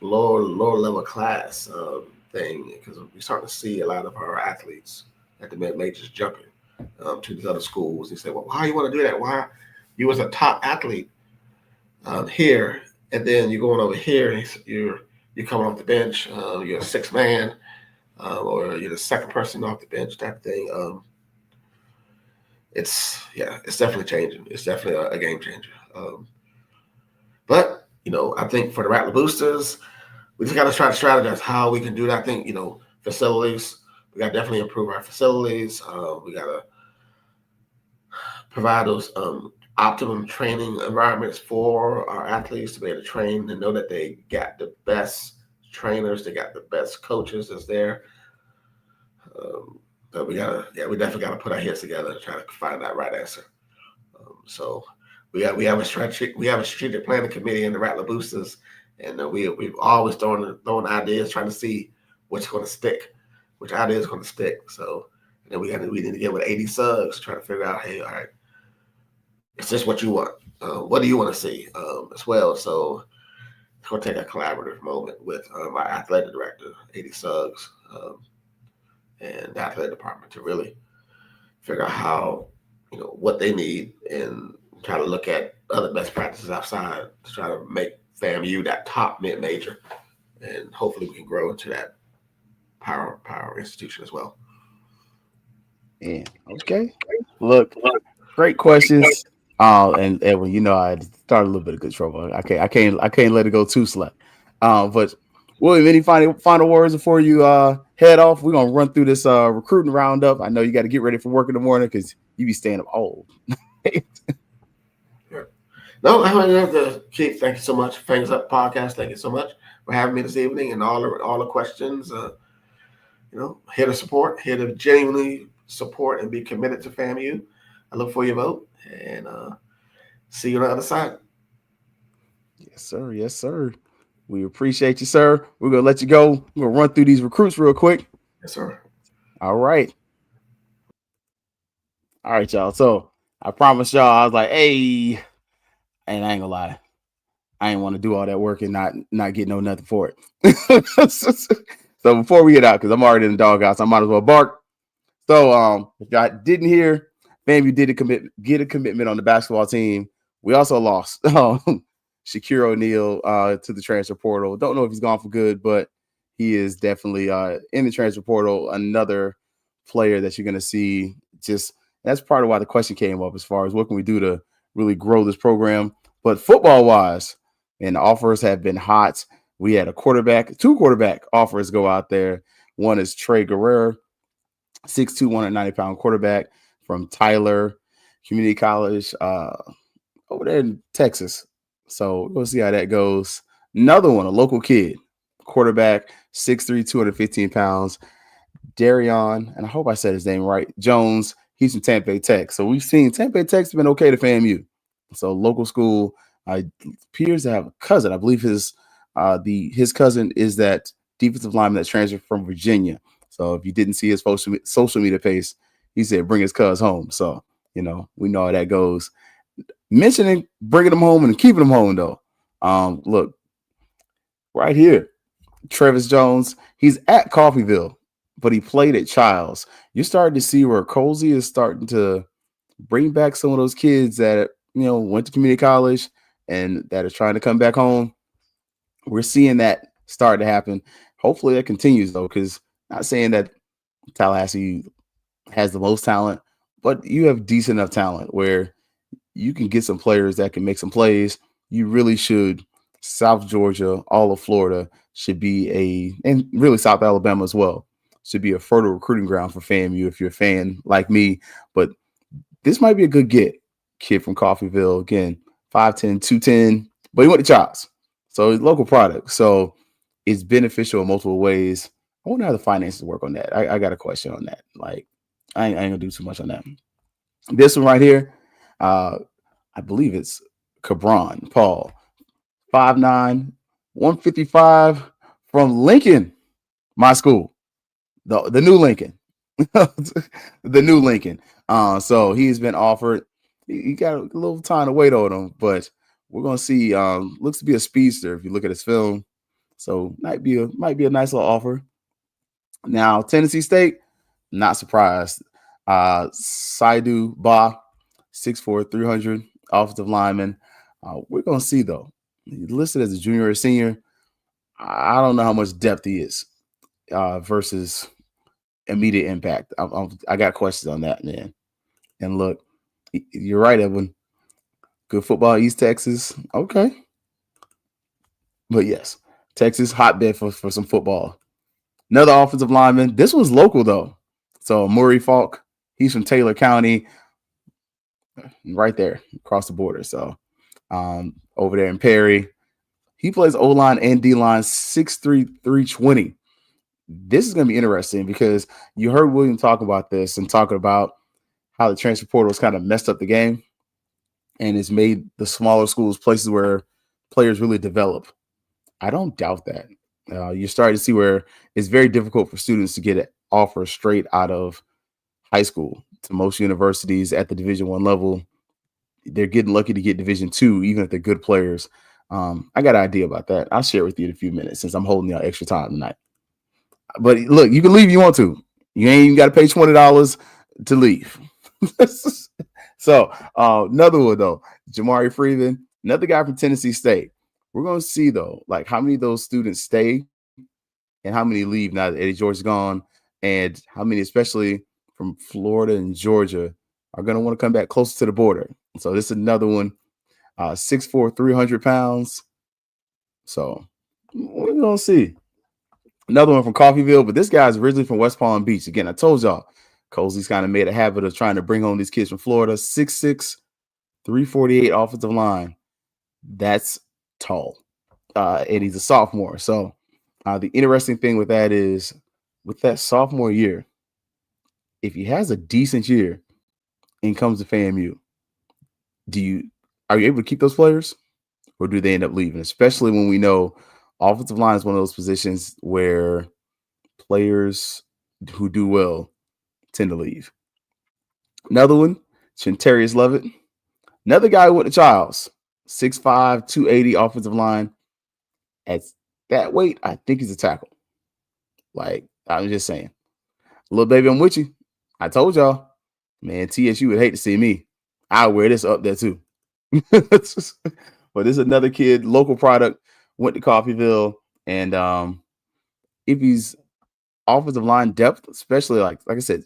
lower level class thing, because we're starting to see a lot of our athletes at the mid majors jumping to these other schools. They say, well, why you want to do that? Why you was a top athlete here, and then you're going over here, and you're coming off the bench, you're a sixth man, or you're the second person off the bench, type of thing. It's definitely changing. It's definitely a game changer. But I think for the Rattler Boosters, we just got to try to strategize how we can do that. I think facilities. We got to definitely improve our facilities. We got to provide those optimum training environments for our athletes to be able to train and know that they got the best trainers, they got the best coaches that's there. But we definitely got to put our heads together and try to find that right answer. So we have a strategic planning committee in the Rattler Boosters, and we've always thrown ideas, trying to see which idea is going to stick. So then we need to get with 80 Suggs, trying to figure out, hey, all right, is this what you want? What do you want to see as well? So it's going to take a collaborative moment with our athletic director, 80 Suggs, and the athletic department to really figure out how, what they need, and try to look at other best practices outside to try to make FAMU that top mid-major, and hopefully we can grow into that power institution as well. Yeah. Okay. Look, great questions. And Edwin, I started a little bit of good trouble. I can't let it go too slack. But William, any final words before you head off? We're gonna run through this recruiting roundup. I know you got to get ready for work in the morning because you be staying up all. No, I have to keep. Thank you so much, Fangs Up Podcast. Thank you so much for having me this evening, and all the questions. Here to support, here to genuinely support and be committed to FAMU. I look for your vote, and see you on the other side. Yes, sir. Yes, sir. We appreciate you, sir. We're gonna let you go. We're gonna run through these recruits real quick. Yes, sir. All right, y'all. So I promised y'all, I was like, hey, and I ain't gonna lie, I ain't want to do all that work and not get nothing for it. So before we get out, because I'm already in the doghouse, I might as well bark. So if y'all didn't hear, FAMU did get a commitment on the basketball team. We also lost Shakir O'Neal to the transfer portal. Don't know if he's gone for good, but he is definitely in the transfer portal. Another player that you're going to see. Just that's part of why the question came up as far as what can we do to really grow this program. But football wise, and the offers have been hot. We had two quarterback offers go out there. One is Trey Guerrero, 6'2", 190-pound quarterback from Tyler Community College over there in Texas. So we'll see how that goes. Another one, a local kid, quarterback, 6'3", 215 pounds, Darion, and I hope I said his name right, Jones. He's from Tampa Bay Tech. So we've seen Tampa Bay Tech's been okay to FAMU. So local school appears to have a cousin. I believe his cousin is that defensive lineman that's transferred from Virginia. So if you didn't see his social media page, he said bring his cuz home. So, we know how that goes. Mentioning bringing them home and keeping them home, though. Look, right here, Travis Jones, he's at Coffeyville, but he played at Childs. You're starting to see where Colsey is starting to bring back some of those kids that, went to community college and that are trying to come back home. We're seeing that start to happen. Hopefully that continues, though, because not saying that Tallahassee has the most talent, but you have decent enough talent where you can get some players that can make some plays. you really should. South Georgia, all of Florida should be and really South Alabama as well, should be a fertile recruiting ground for FAMU if you're a fan like me. But this might be a good get. Kid from Coffeyville, again, 5'10", 210, but he went to Childs. So he's local product. So it's beneficial in multiple ways. I wonder how the finances work on that. I got a question on that. Like, I ain't gonna do too much on that. This one right here, I believe it's Cabron Paul, 5'9", 155 from Lincoln, my school, the new Lincoln, the new Lincoln. So he's been offered. He got a little time to wait on him, but we're gonna see. Looks to be a speedster if you look at his film. So might be a nice little offer. Now Tennessee State, not surprised. Saidu Ba, 6'4", 300, offensive lineman. We're gonna see though. He's listed as a junior or senior. I don't know how much depth he is versus immediate impact. I got questions on that, man. And look, you're right, Edwin. Good football, East Texas. Okay. But yes, Texas, hotbed for some football. Another offensive lineman. This one's local, though. So Murray Falk, he's from Taylor County, right there across the border. So over there in Perry. He plays O-line and D-line, 6'3", 320. This is going to be interesting because you heard William talk about this and talking about how the transfer portal has kind of messed up the game and it's made the smaller schools places where players really develop. I don't doubt that. You're starting to see where it's very difficult for students to get an offer straight out of high school. To most universities at the Division I level, they're getting lucky to get Division II, even if they're good players. I got an idea about that. I'll share it with you in a few minutes since I'm holding y'all extra time tonight. But look, you can leave if you want to. You ain't even got to pay $20 to leave. So another one though, Jamari Freeman, another guy from Tennessee State. We're going to see though, like how many of those students stay and how many leave now that Eddie George's gone, and how many, especially from Florida and Georgia, are going to want to come back closer to the border. So this is another one, 6'4", 300 pounds. So we're going to see. Another one from Coffeyville, but this guy's originally from West Palm Beach. Again, I told y'all, Cozy's kind of made a habit of trying to bring home these kids from Florida. 6'6", 348 offensive line. That's tall. And he's a sophomore. So the interesting thing with that is, with that sophomore year, if he has a decent year and comes to FAMU, are you able to keep those players, or do they end up leaving? Especially when we know offensive line is one of those positions where players who do well tend to leave. Another one, Chantarius Levitt. Another guy who went to Childs, 6'5", 280 offensive line. At that weight, I think he's a tackle. Like, I'm just saying. Little baby, I'm with you. I told y'all, man, TSU would hate to see me. I'll wear this up there too. But this is another kid, local product, went to Coffeyville. And if he's offensive line depth, especially like I said,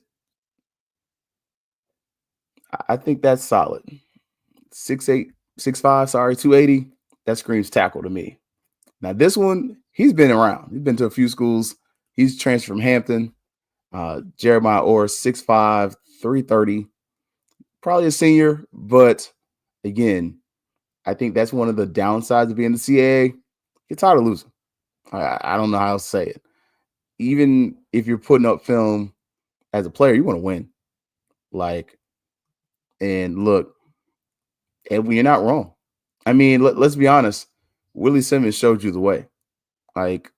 I think that's solid. 6'8", 6'5", 280. That screams tackle to me. Now this one, he's been around. He's been to a few schools. He's transferred from Hampton. Jeremiah Orr, 6'5", 330. Probably a senior, but again, I think that's one of the downsides of being the CAA. You're tired of losing. I don't know how else to say it. Even if you're putting up film as a player, you want to win. Like, and look, and you're not wrong. I mean, let's be honest. Willie Simmons showed you the way. Like,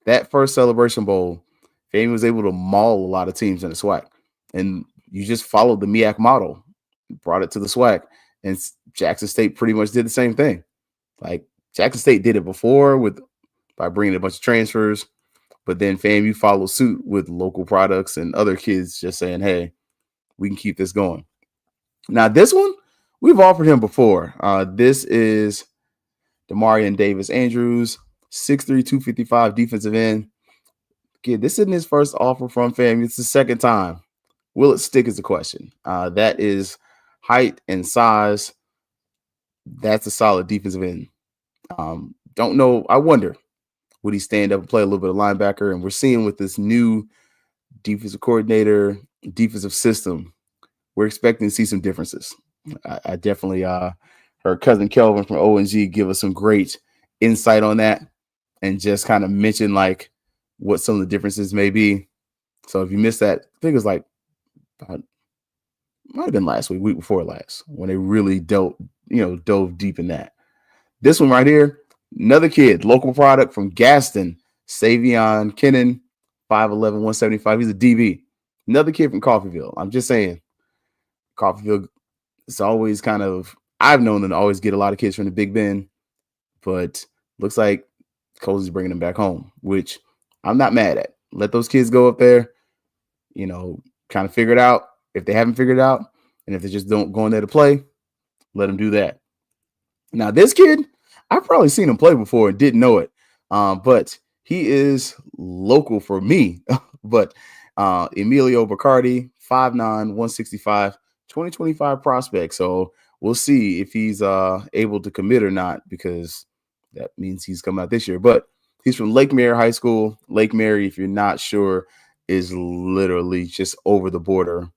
that first Celebration Bowl, FAMU was able to maul a lot of teams in the SWAC. And you just followed the MEAC model, brought it to the SWAC. And Jackson State pretty much did the same thing. Like, Jackson State did it before by bringing a bunch of transfers. But then FAMU followed suit with local products and other kids just saying, hey, we can keep this going. Now, this one, we've offered him before. This is Demarion Davis Andrews, 6'3", 255 defensive end. Again, this isn't his first offer from FAMU. It's the second time. Will it stick is the question. That is height and size. That's a solid defensive end. Don't know. I wonder, would he stand up and play a little bit of linebacker? And we're seeing with this new defensive coordinator, defensive system, we're expecting to see some differences. I definitely heard cousin Kelvin from ONG give us some great insight on that and just kind of mention like what some of the differences may be. So if you missed that, I think it was like might have been last week before last, when they really dove deep in that. This one right here, another kid, local product from Gaston, Savion Kennan, 5'11", 175. He's a DB. Another kid from Coffeyville. I'm just saying, Coffeyville, it's always kind of, I've known them to always get a lot of kids from the Big Bend, but looks like Cozy's bringing them back home, which I'm not mad at. Let those kids go up there, kind of figure it out. If they haven't figured it out, and if they just don't go in there to play, let them do that. Now, this kid, I've probably seen him play before and didn't know it, but he is local for me. But Emilio Bacardi, 5'9", 165, 2025 prospect. So we'll see if he's able to commit or not, because that means he's coming out this year. But he's from Lake Mary High School. Lake Mary, if you're not sure, is literally just over the border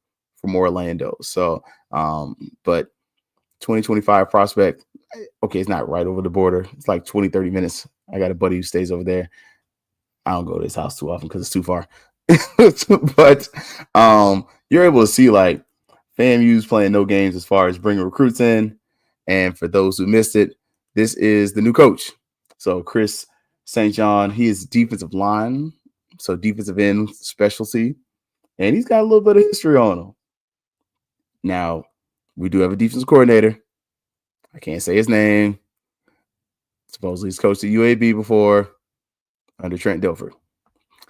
from Orlando. So, but 2025 prospect. Okay, it's not right over the border. It's like 20, 30 minutes. I got a buddy who stays over there. I don't go to his house too often because it's too far. But you're able to see like FAMU's playing no games as far as bringing recruits in. And for those who missed it, this is the new coach. So Chris St. John, he is defensive line, so defensive end specialty, and he's got a little bit of history on him. Now, we do have a defensive coordinator. I can't say his name. Supposedly he's coached at UAB before under Trent Dilfer.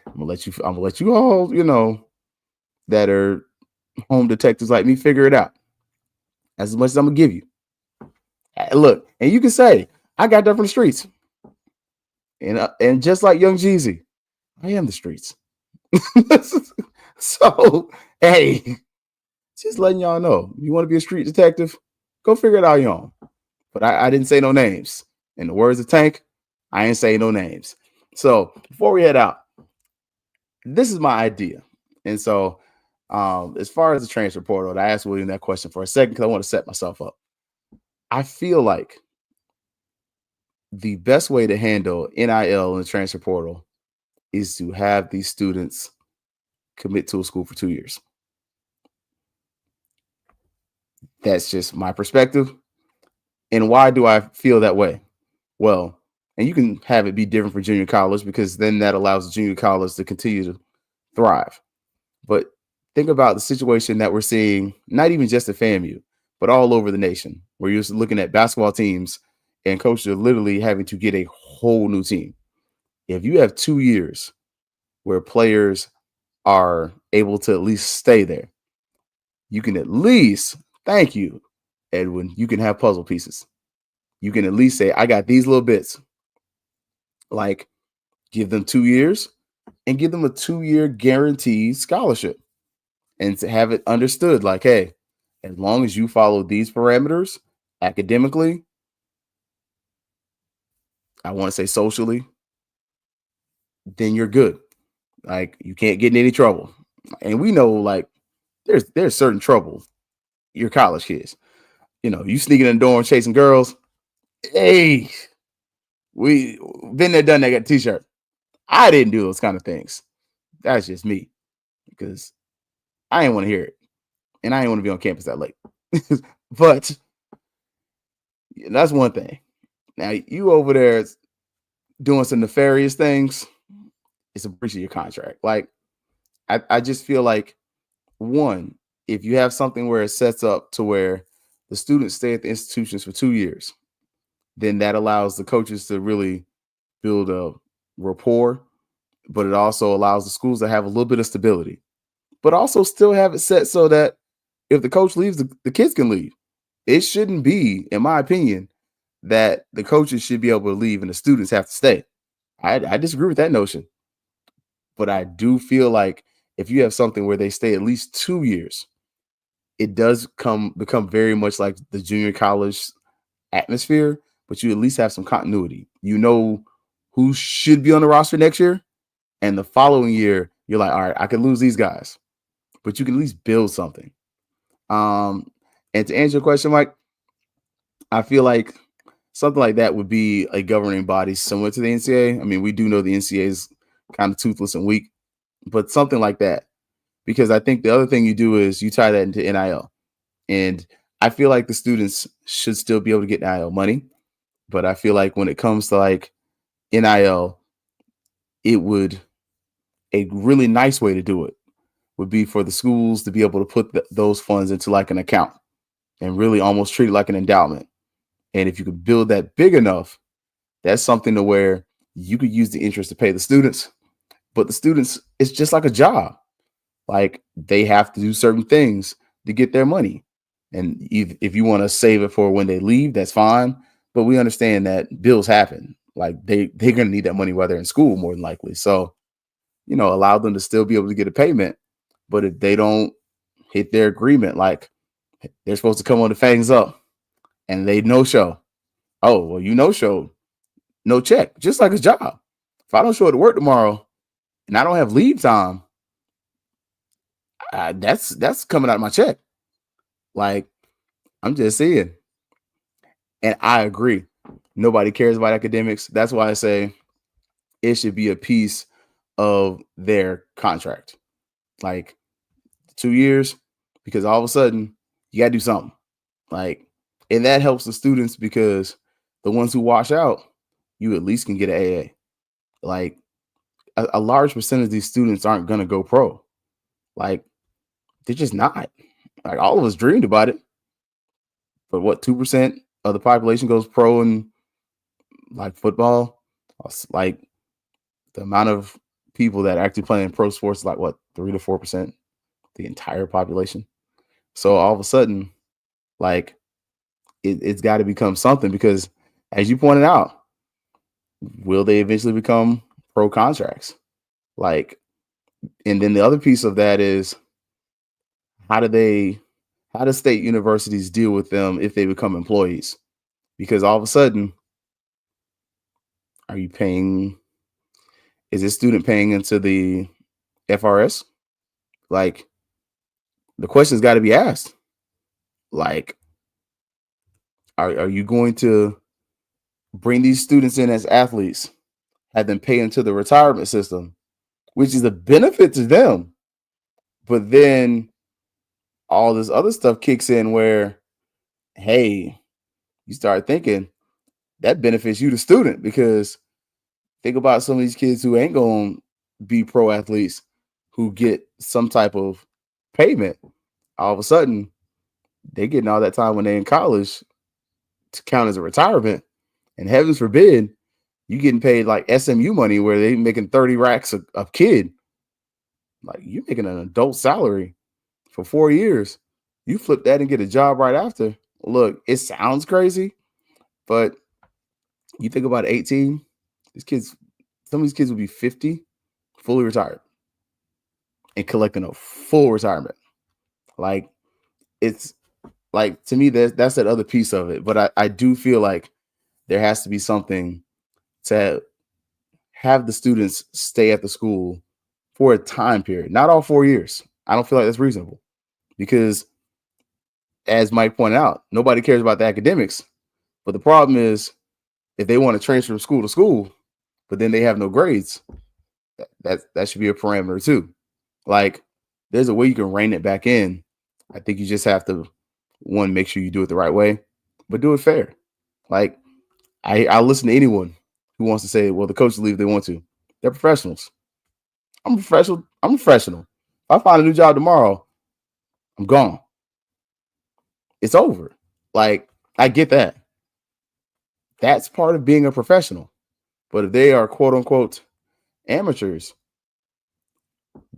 I'm gonna let you all, that are home detectives like me, figure it out. As much as I'm gonna give you. Look, and you can say, I got that from the streets. And just like Young Jeezy, I am the streets. So, hey, just letting y'all know, you want to be a street detective, go figure it out your own. But I didn't say no names. In the words of Tank, I ain't say no names. So before we head out, this is my idea. And so as far as the transfer portal, I asked William that question for a second because I want to set myself up. I feel like the best way to handle NIL in the transfer portal is to have these students commit to a school for 2 years. That's just my perspective. And why do I feel that way? Well, and you can have it be different for junior college, because then that allows the junior college to continue to thrive. But think about the situation that we're seeing, not even just at FAMU, but all over the nation, where you're looking at basketball teams and coaches are literally having to get a whole new team. If you have 2 years where players are able to at least stay there, you can at least, thank you, Edwin, you can have puzzle pieces. You can at least say, I got these little bits. Like, give them 2 years and give them a 2-year guaranteed scholarship, and to have it understood like, hey, as long as you follow these parameters academically, I want to say socially, then you're good. Like, you can't get in any trouble. And we know, like, there's certain trouble. You're college kids. You sneaking in the dorm chasing girls. Hey, we been there, done that, got a t-shirt. I didn't do those kind of things. That's just me, because I didn't want to hear it. And I didn't want to be on campus that late. But that's one thing. Now, you over there doing some nefarious things, it's a breach of your contract. Like, I just feel like, one, if you have something where it sets up to where the students stay at the institutions for 2 years, then that allows the coaches to really build a rapport, but it also allows the schools to have a little bit of stability, but also still have it set so that if the coach leaves, the kids can leave. It shouldn't be, in my opinion, that the coaches should be able to leave and the students have to stay. I disagree with that notion, but I do feel like if you have something where they stay at least 2 years, it does become very much like the junior college atmosphere, but you at least have some continuity. You know who should be on the roster next year, and the following year, you're like, all right, I can lose these guys, but you can at least build something. And to answer your question, Mike, I feel like something like that would be a governing body similar to the NCAA. I mean, we do know the NCAA is kind of toothless and weak, but something like that. Because I think the other thing you do is you tie that into NIL. And I feel like the students should still be able to get NIL money. But I feel like when it comes to like NIL, it would, a really nice way to do it would be for the schools to be able to put those funds into like an account and really almost treat it like an endowment. And if you could build that big enough, that's something to where you could use the interest to pay the students. But the students, it's just like a job. Like they have to do certain things to get their money. And if you want to save it for when they leave, that's fine. But we understand that bills happen. Like they're going to need that money while they're in school, more than likely. So, you know, allow them to still be able to get a payment. But if they don't hit their agreement, like they're supposed to come on the Fangs up and they no show. Oh, well, you no show, no check, just like a job. If I don't show up to work tomorrow and I don't have leave time, that's coming out of my check. Like, I'm just saying. And I agree. Nobody cares about academics. That's why I say it should be a piece of their contract. Like 2 years, because all of a sudden you got to do something. Like, and that helps the students because the ones who wash out, you at least can get an AA. Like a large percentage of these students aren't going to go pro. Like, they're just not. Like all of us dreamed about it, but what 2% of the population goes pro in like football? Like the amount of people that actually play in pro sports is like what 3 to 4%, the entire population. So all of a sudden, like it's got to become something because, as you pointed out, will they eventually become pro contracts? Like, and then the other piece of that is how do state universities deal with them if they become employees? Because all of a sudden, are you paying? Is this student paying into the FRS? Like, the question's got to be asked. Like, are you going to bring these students in as athletes, have them pay into the retirement system, which is a benefit to them, but then all this other stuff kicks in where, hey, you start thinking that benefits you, the student, because think about some of these kids who ain't going to be pro athletes who get some type of payment. All of a sudden, they're getting all that time when they're in college to count as a retirement. And heavens forbid, you getting paid like SMU money where they making 30 racks a kid. Like you're making an adult salary for 4 years. You flip that and get a job right after. Look, it sounds crazy, but you think about 18, some of these kids will be 50, fully retired and collecting a full retirement. Like it's like, to me, that's that other piece of it. But I do feel like there has to be something to have the students stay at the school for a time period, not all 4 years. I don't feel like that's reasonable because, as Mike pointed out, nobody cares about the academics. But the problem is if they want to transfer from school to school, but then they have no grades, that should be a parameter too. Like there's a way you can rein it back in. I think you just have to, one, make sure you do it the right way, but do it fair. Like I listen to anyone who wants to say, well, the coaches leave if they want to. They're professionals. I'm a professional. I'm a professional. If I find a new job tomorrow, I'm gone. It's over. Like, I get that. That's part of being a professional. But if they are quote unquote amateurs,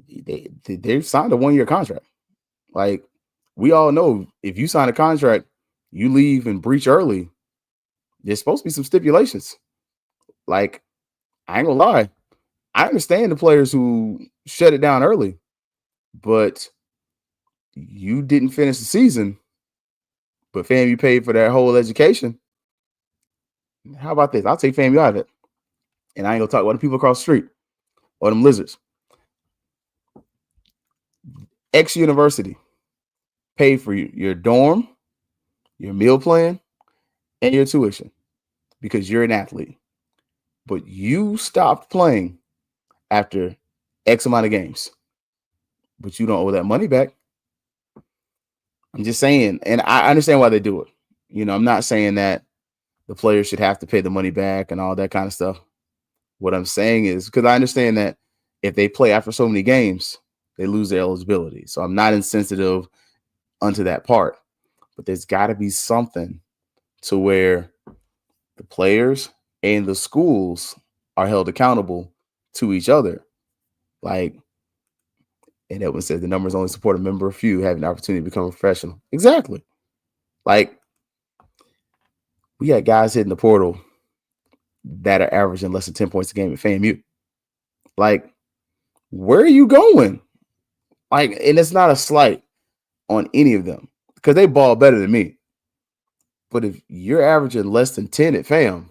they've signed a 1-year contract. Like, we all know if you sign a contract, you leave and breach early, there's supposed to be some stipulations. Like, I ain't gonna lie. I understand the players who shut it down early, but you didn't finish the season, but FAMU paid for their whole education. How about this? I'll take FAMU out of it. And I ain't gonna talk about the people across the street or them lizards. X University pay for your dorm, your meal plan, and your tuition because you're an athlete. But you stopped playing after X amount of games. But you don't owe that money back. I'm just saying, and I understand why they do it. You know, I'm not saying that the players should have to pay the money back and all that kind of stuff. What I'm saying is because I understand that if they play after so many games, they lose their eligibility. So I'm not insensitive unto that part. But there's got to be something to where the players and the schools are held accountable to each other. Like, and Edwin said the numbers only support a member of few having the opportunity to become a professional. Exactly. Like, we got guys hitting the portal that are averaging less than 10 points a game at FAMU. Like, where are you going? Like, and it's not a slight on any of them because they ball better than me. But if you're averaging less than 10 at FAM,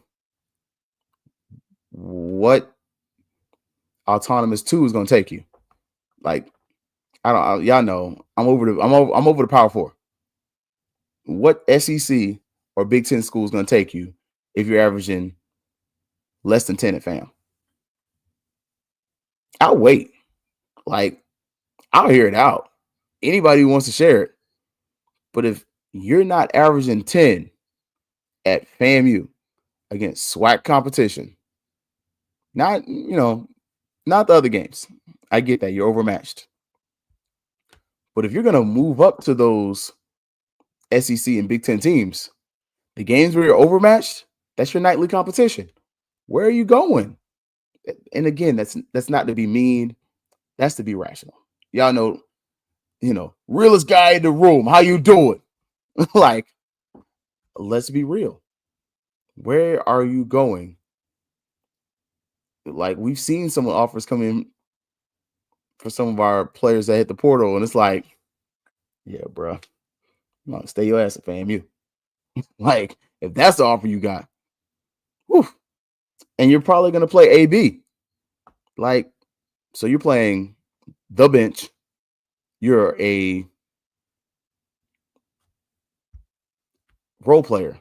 what autonomous 2 is going to take you? Like, y'all know I'm over the Power 4. What SEC or Big Ten school is going to take you if you're averaging less than 10 at FAM? I'll wait. Like, I'll hear it out. Anybody who wants to share it. But if you're not averaging 10 at FAMU against SWAC competition, not the other games. I get that you're overmatched. But if you're going to move up to those SEC and Big Ten teams, the games where you're overmatched, that's your nightly competition. Where are you going? And again, that's not to be mean. That's to be rational. Y'all know, realest guy in the room. How you doing? Like, let's be real. Where are you going? Like, we've seen some offers come in for some of our players that hit the portal, and it's like, yeah, bro, stay your ass at FAMU. Like, if that's the offer you got, whew, and you're probably going to play AB. Like, so you're playing the bench. You're a role player.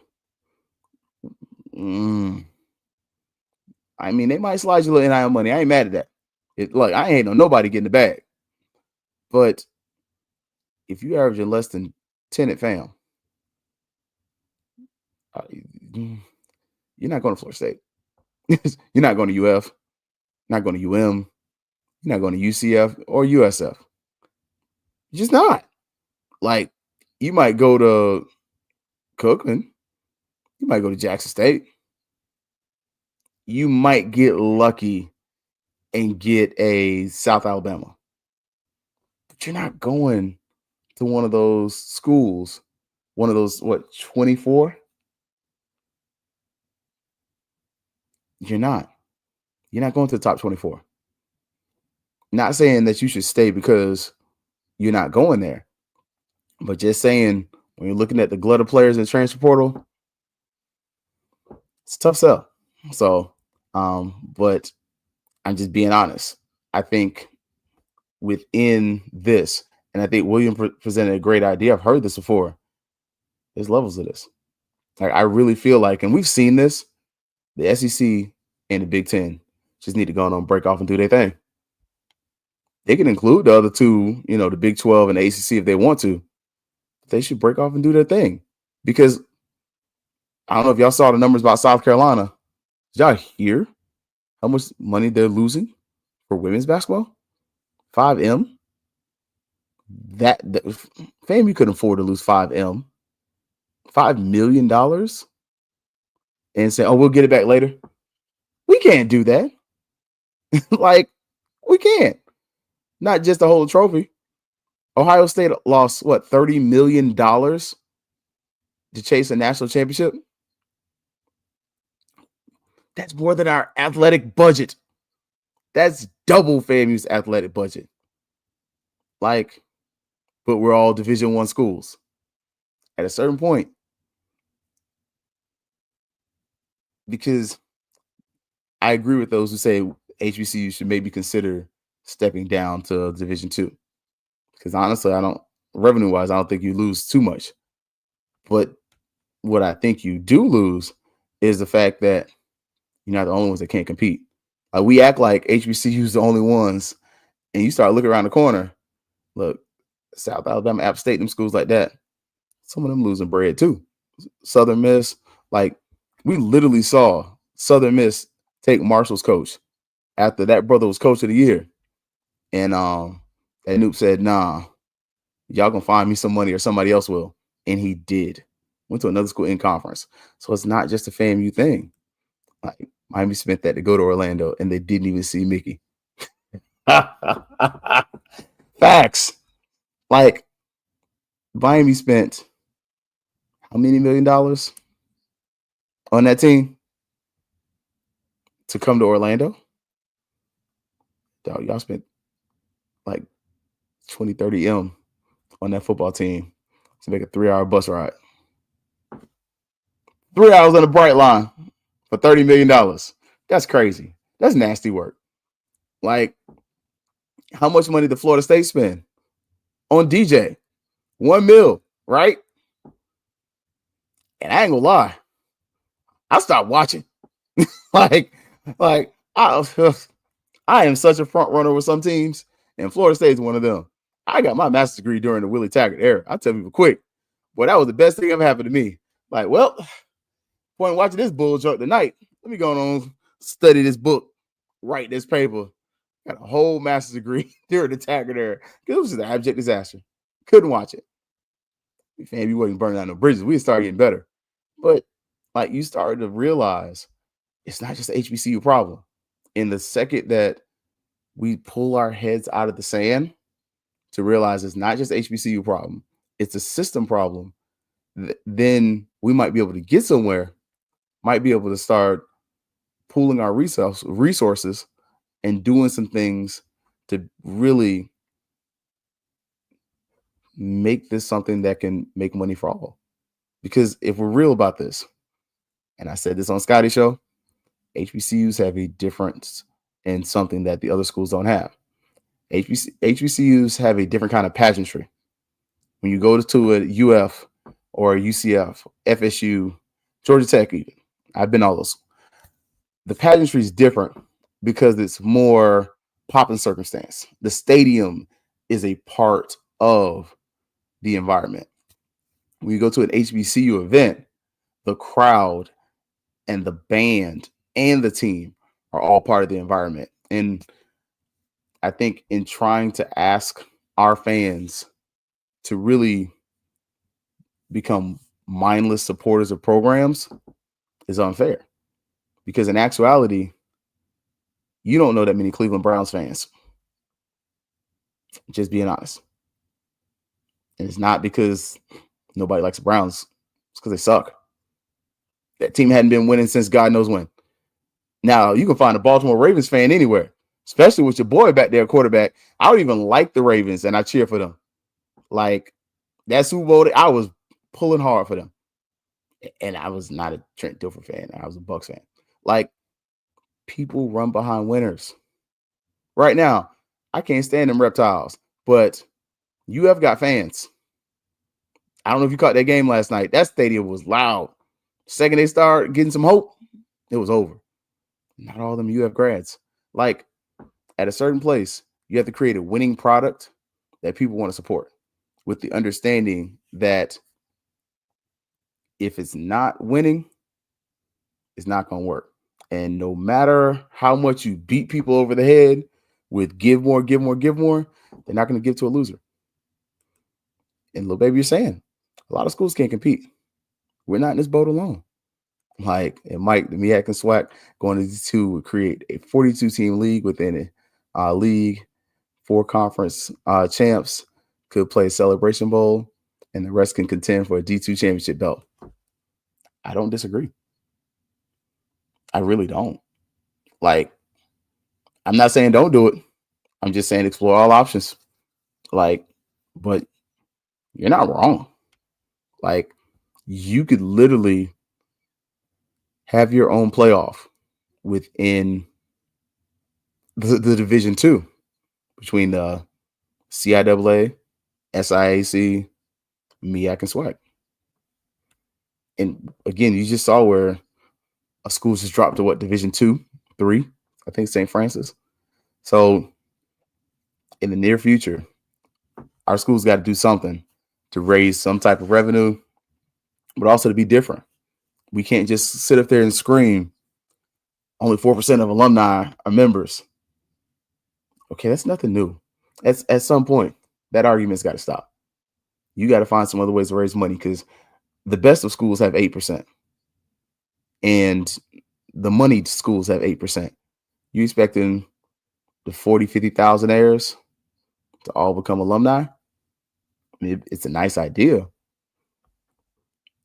I mean, they might slide you a little NIL money. I ain't mad at that. Look, I ain't on nobody getting the bag. But if you averaging less than 10 at FAM, you're not going to Florida State. You're not going to UF, not going to UM, you're not going to UCF or USF. You're just not. Like, you might go to Cookman. You might go to Jackson State. You might get lucky and get a South Alabama. But you're not going to one of those schools, one of those, 24? You're not. You're not going to the top 24. Not saying that you should stay because you're not going there, but just saying when you're looking at the glut of players in the transfer portal, it's a tough sell. So, but I'm just being honest. I think within this, and I think William presented a great idea. I've heard this before. There's levels of this. Like, I really feel like, and we've seen this, the SEC and the Big Ten just need to go on and break off and do their thing. They can include the other two, the Big 12 and the ACC if they want to. They should break off and do their thing. Because I don't know if y'all saw the numbers about South Carolina. Did y'all hear how much money they're losing for women's basketball? 5M. That FAMU couldn't afford to lose 5M. $5 million and say, oh, we'll get it back later. We can't do that. Like, we can't. Not just to hold a trophy. Ohio State lost, $30 million to chase a national championship? That's more than our athletic budget. That's double FAMU's athletic budget. Like, but we're all Division I schools. At a certain point, because I agree with those who say HBCU should maybe consider stepping down to Division II. Because honestly, revenue-wise, I don't think you lose too much. But what I think you do lose is the fact that you're not the only ones that can't compete. We act like HBCU's the only ones, and you start looking around the corner. Look, South Alabama, App State, them schools like that, some of them losing bread too. Southern Miss, like we literally saw Southern Miss take Marshall's coach after that brother was coach of the year. And that Noop said, nah, y'all gonna find me some money or somebody else will. And he did. Went to another school in conference. So it's not just a FAMU thing. Like Miami spent that to go to Orlando and they didn't even see Mickey. Facts. Like Miami spent how many $1 million on that team to come to Orlando? Dog, y'all spent like 20, 30 M on that football team to make a 3-hour bus ride. 3 hours on the bright line for $30 million. That's crazy. That's nasty work. Like, how much money did Florida State spend on DJ? $1 million, right? And I ain't gonna lie, I stopped watching. like I am such a front runner with some teams, and Florida State is one of them. I got my master's degree during the Willie Taggart era. I'll tell people quick. Boy, that was the best thing ever happened to me. Like, well, point of watching this bull jump tonight, let me go on study this book, write this paper. Got a whole master's degree during the Taggart era. It was just an abject disaster. Couldn't watch it. FAMU wasn't burning down no bridges. We started getting better. But like you started to realize it's not just an HBCU problem. In the second that we pull our heads out of the sand to realize it's not just HBCU problem, it's a system problem, then we might be able to get somewhere, might be able to start pooling our resources and doing some things to really make this something that can make money for all. Because if we're real about this, and I said this on Scotty's show, HBCUs have a difference in something that the other schools don't have. HBCUs have a different kind of pageantry. When you go to a UF or a UCF, FSU, Georgia Tech even, I've been all those. The pageantry is different because it's more pop and circumstance. The stadium is a part of the environment. When you go to an HBCU event, the crowd and the band and the team are all part of the environment. And I think in trying to ask our fans to really become mindless supporters of programs is unfair. Because in actuality, you don't know that many Cleveland Browns fans. Just being honest. And it's not because nobody likes the Browns. It's because they suck. That team hadn't been winning since God knows when. Now, you can find a Baltimore Ravens fan anywhere, especially with your boy back there, quarterback. I don't even like the Ravens, and I cheer for them. Like, that Super Bowl, I was pulling hard for them. And I was not a Trent Dilfer fan. I was a Bucs fan. Like, people run behind winners. Right now, I can't stand them reptiles, but you have got fans. I don't know if you caught that game last night. That stadium was loud. Second they started getting some hope, it was over. Not all of them UF grads. Like, at a certain place, you have to create a winning product that people want to support with the understanding that if it's not winning, it's not going to work. And no matter how much you beat people over the head with give more, give more, give more, they're not going to give to a loser. And little baby, you're saying a lot of schools can't compete. We're not in this boat alone. Like, and Mike, the MEAC and SWAC going to D2 would create a 42-team league within a league. 4 conference champs could play a Celebration Bowl, and the rest can contend for a D2 championship belt. I don't disagree. I really don't. Like, I'm not saying don't do it. I'm just saying explore all options. Like, but you're not wrong. Like, you could literally have your own playoff within the Division Two between the CIAA, SIAC, MEAC, and SWAC. And again, you just saw where a school just dropped to what, Division 2, 3, I think St. Francis. So in the near future, our school's got to do something to raise some type of revenue, but also to be different. We can't just sit up there and scream, only 4% of alumni are members. Okay, that's nothing new. At some point, that argument's got to stop. You got to find some other ways to raise money, because the best of schools have 8%. And the moneyed schools have 8%. You expecting the 40, 50,000 heirs to all become alumni? I mean, it's a nice idea.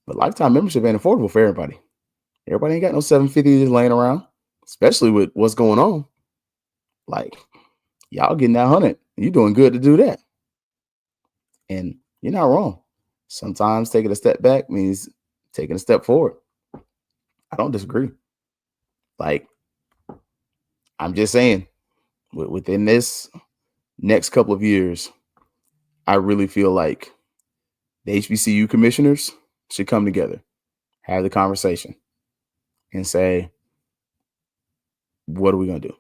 But lifetime membership ain't affordable for everybody. Everybody ain't got no $750 just laying around, especially with what's going on. Like, y'all getting that 100. You're doing good to do that. And you're not wrong. Sometimes taking a step back means taking a step forward. I don't disagree. Like, I'm just saying, within this next couple of years, I really feel like the HBCU commissioners should come together, have the conversation, and say, what are we going to do?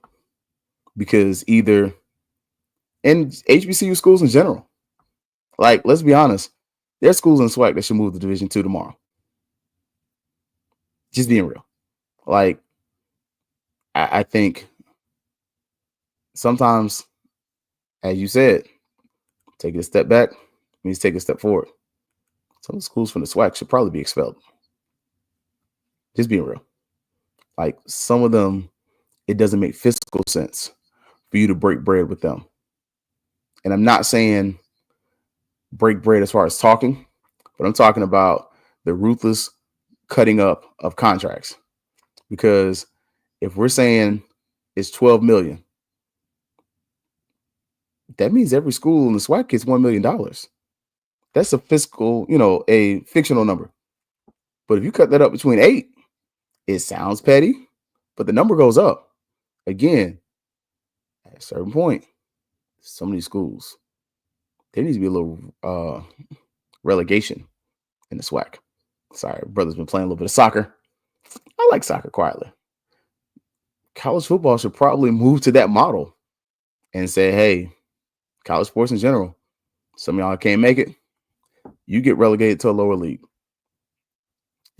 Because either, and HBCU schools in general, like, let's be honest, there's schools in SWAC that should move to Division 2 tomorrow. Just being real. Like, I think sometimes, as you said, taking a step back means take a step forward. Some of the schools from the SWAC should probably be expelled. Just being real. Like, some of them, it doesn't make fiscal sense for you to break bread with them. And I'm not saying break bread as far as talking, but I'm talking about the ruthless cutting up of contracts. Because if we're saying it's $12 million, that means every school in the SWAC gets $1 million. That's a fiscal, a fictional number. But if you cut that up between 8, it sounds petty, but the number goes up. Again, at a certain point, some of these schools, there needs to be a little relegation in the SWAC. Sorry, brother's been playing a little bit of soccer. I like soccer quietly. College football should probably move to that model and say, hey, college sports in general, some of y'all can't make it, you get relegated to a lower league.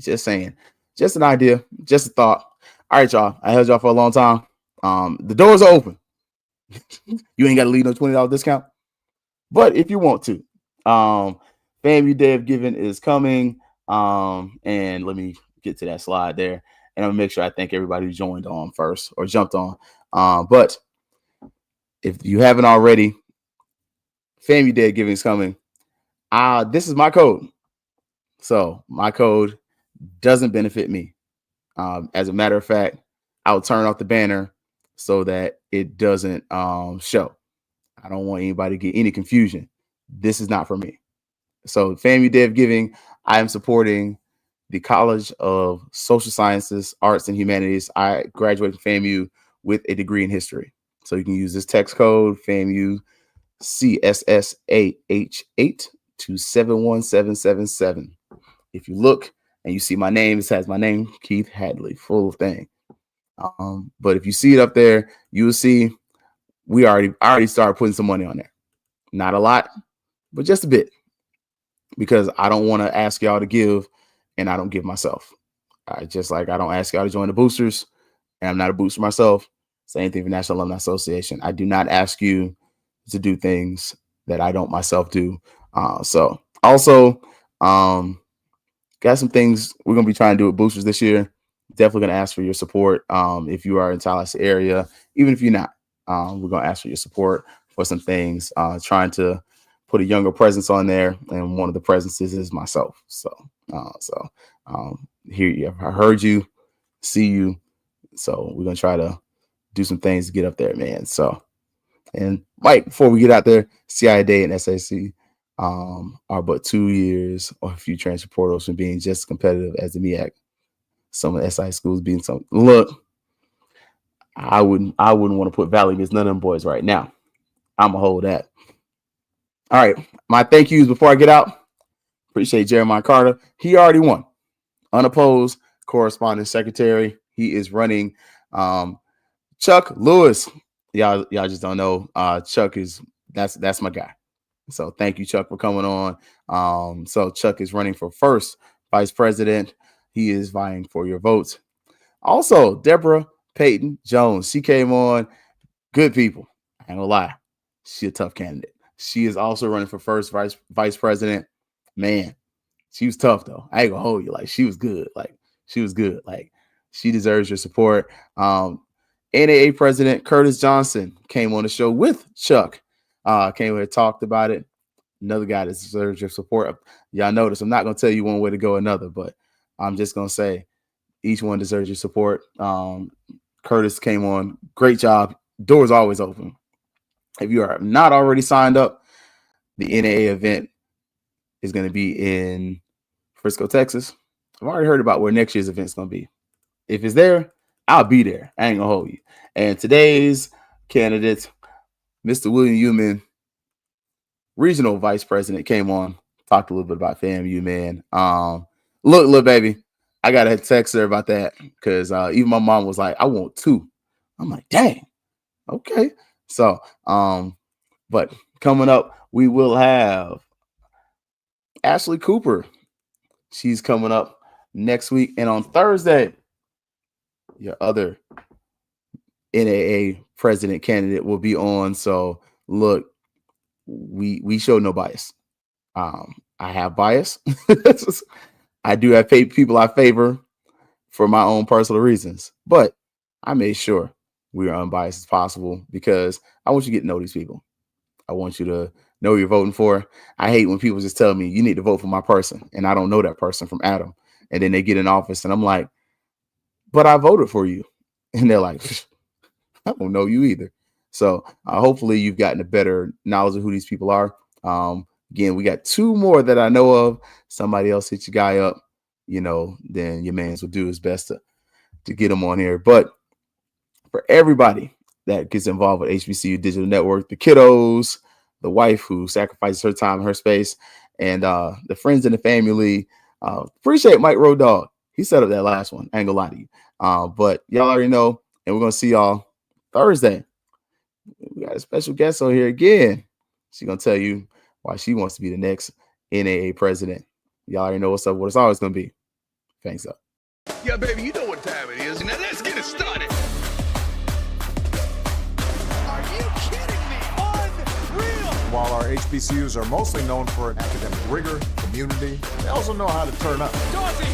Just saying. Just an idea. Just a thought. All right, y'all. I held y'all for a long time. The doors are open. You ain't got to leave no $20 discount. But if you want to, FAMU Day of Giving is coming. And let me get to that slide there. And I'm going to make sure I thank everybody who joined on first or jumped on. But if you haven't already, FAMU Day of Giving is coming. This is my code. So my code doesn't benefit me. As a matter of fact, I'll turn off the banner so that it doesn't show. I don't want anybody to get any confusion. This is not for me. So FAMU Day of Giving, I am supporting the College of Social Sciences, Arts, and Humanities. I graduated from FAMU with a degree in history. So you can use this text code, FAMU CSSAH8 to 71777. If you look and you see my name, it has my name, Keith Hadley, full thing. But if you see it up there, you will see I already started putting some money on there. Not a lot, but just a bit. Because I don't want to ask y'all to give and I don't give myself. Just like I don't ask y'all to join the boosters and I'm not a booster myself. Same thing for National Alumni Association. I do not ask you to do things that I don't myself do. So also, got some things we're going to be trying to do with boosters this year. Definitely going to ask for your support. If you are in Tallahassee area, even if you're not, we're going to ask for your support for some things, trying to put a younger presence on there. And one of the presences is myself. So here I heard you, see you. So we're going to try to do some things to get up there, man. So, and Mike, before we get out there, CIA and SAC are but 2 years or a few transfer portals from being just as competitive as the MEAC. some of the SI schools being some. Look, I wouldn't want to put Valley against none of them boys right now. I'm gonna hold that. All right, my thank yous before I get out. Appreciate Jeremiah Carter. He already won. Unopposed corresponding secretary. He is running. Chuck Lewis. Y'all just don't know. Chuck is that's my guy. So thank you, Chuck, for coming on. So Chuck is running for first vice president. He is vying for your votes. Also, Deborah Payton Jones. She came on. Good people. I ain't gonna lie. She a tough candidate. She is also running for first vice president. Man, she was tough though. I ain't gonna hold you. Like she was good. Like she deserves your support. NAA president Curtis Johnson came on the show with Chuck. Came here and talked about it. Another guy that deserves your support. Y'all notice I'm not gonna tell you one way to go another, but I'm just gonna say each one deserves your support. Curtis came on. Great job. Doors always open. If you are not already signed up, the NAA event is going to be in Frisco, Texas. I've already heard about where next year's event is going to be. If it's there, I'll be there. I ain't going to hold you. And today's candidate, Mr. William Youman, regional vice president, came on, talked a little bit about FAMU, man. Look, baby, I got to text her about that because even my mom was like, I want 2. I'm like, dang, okay. So, but coming up, we will have Ashley Cooper. She's coming up next week. And on Thursday, your other NAA president candidate will be on. So look, we show no bias. I have bias. I do have people I favor for my own personal reasons, but I made sure we are unbiased as possible because I want you to get to know these people. I want you to know who you're voting for. I hate when people just tell me you need to vote for my person and I don't know that person from Adam. And then they get in office and I'm like, but I voted for you. And they're like, I don't know you either. So hopefully you've gotten a better knowledge of who these people are. Again, we got 2 more that I know of. Somebody else hit your guy up, then your mans will do his best to get them on here. But for everybody that gets involved with HBCU Digital Network, the kiddos, the wife who sacrifices her time and her space, and the friends in the family, appreciate Mike Road Dog. He set up that last one. I ain't gonna lie to you. But y'all already know, and we're gonna see y'all Thursday. We got a special guest on here again. She's gonna tell you why she wants to be the next NAA president. Y'all already know what's up, what it's always gonna be. Thanks up. Yeah, baby, you know what time it is. Now let's get it started. Are you kidding me? Unreal! While our HBCUs are mostly known for academic rigor, community, they also know how to turn up. Dorothy,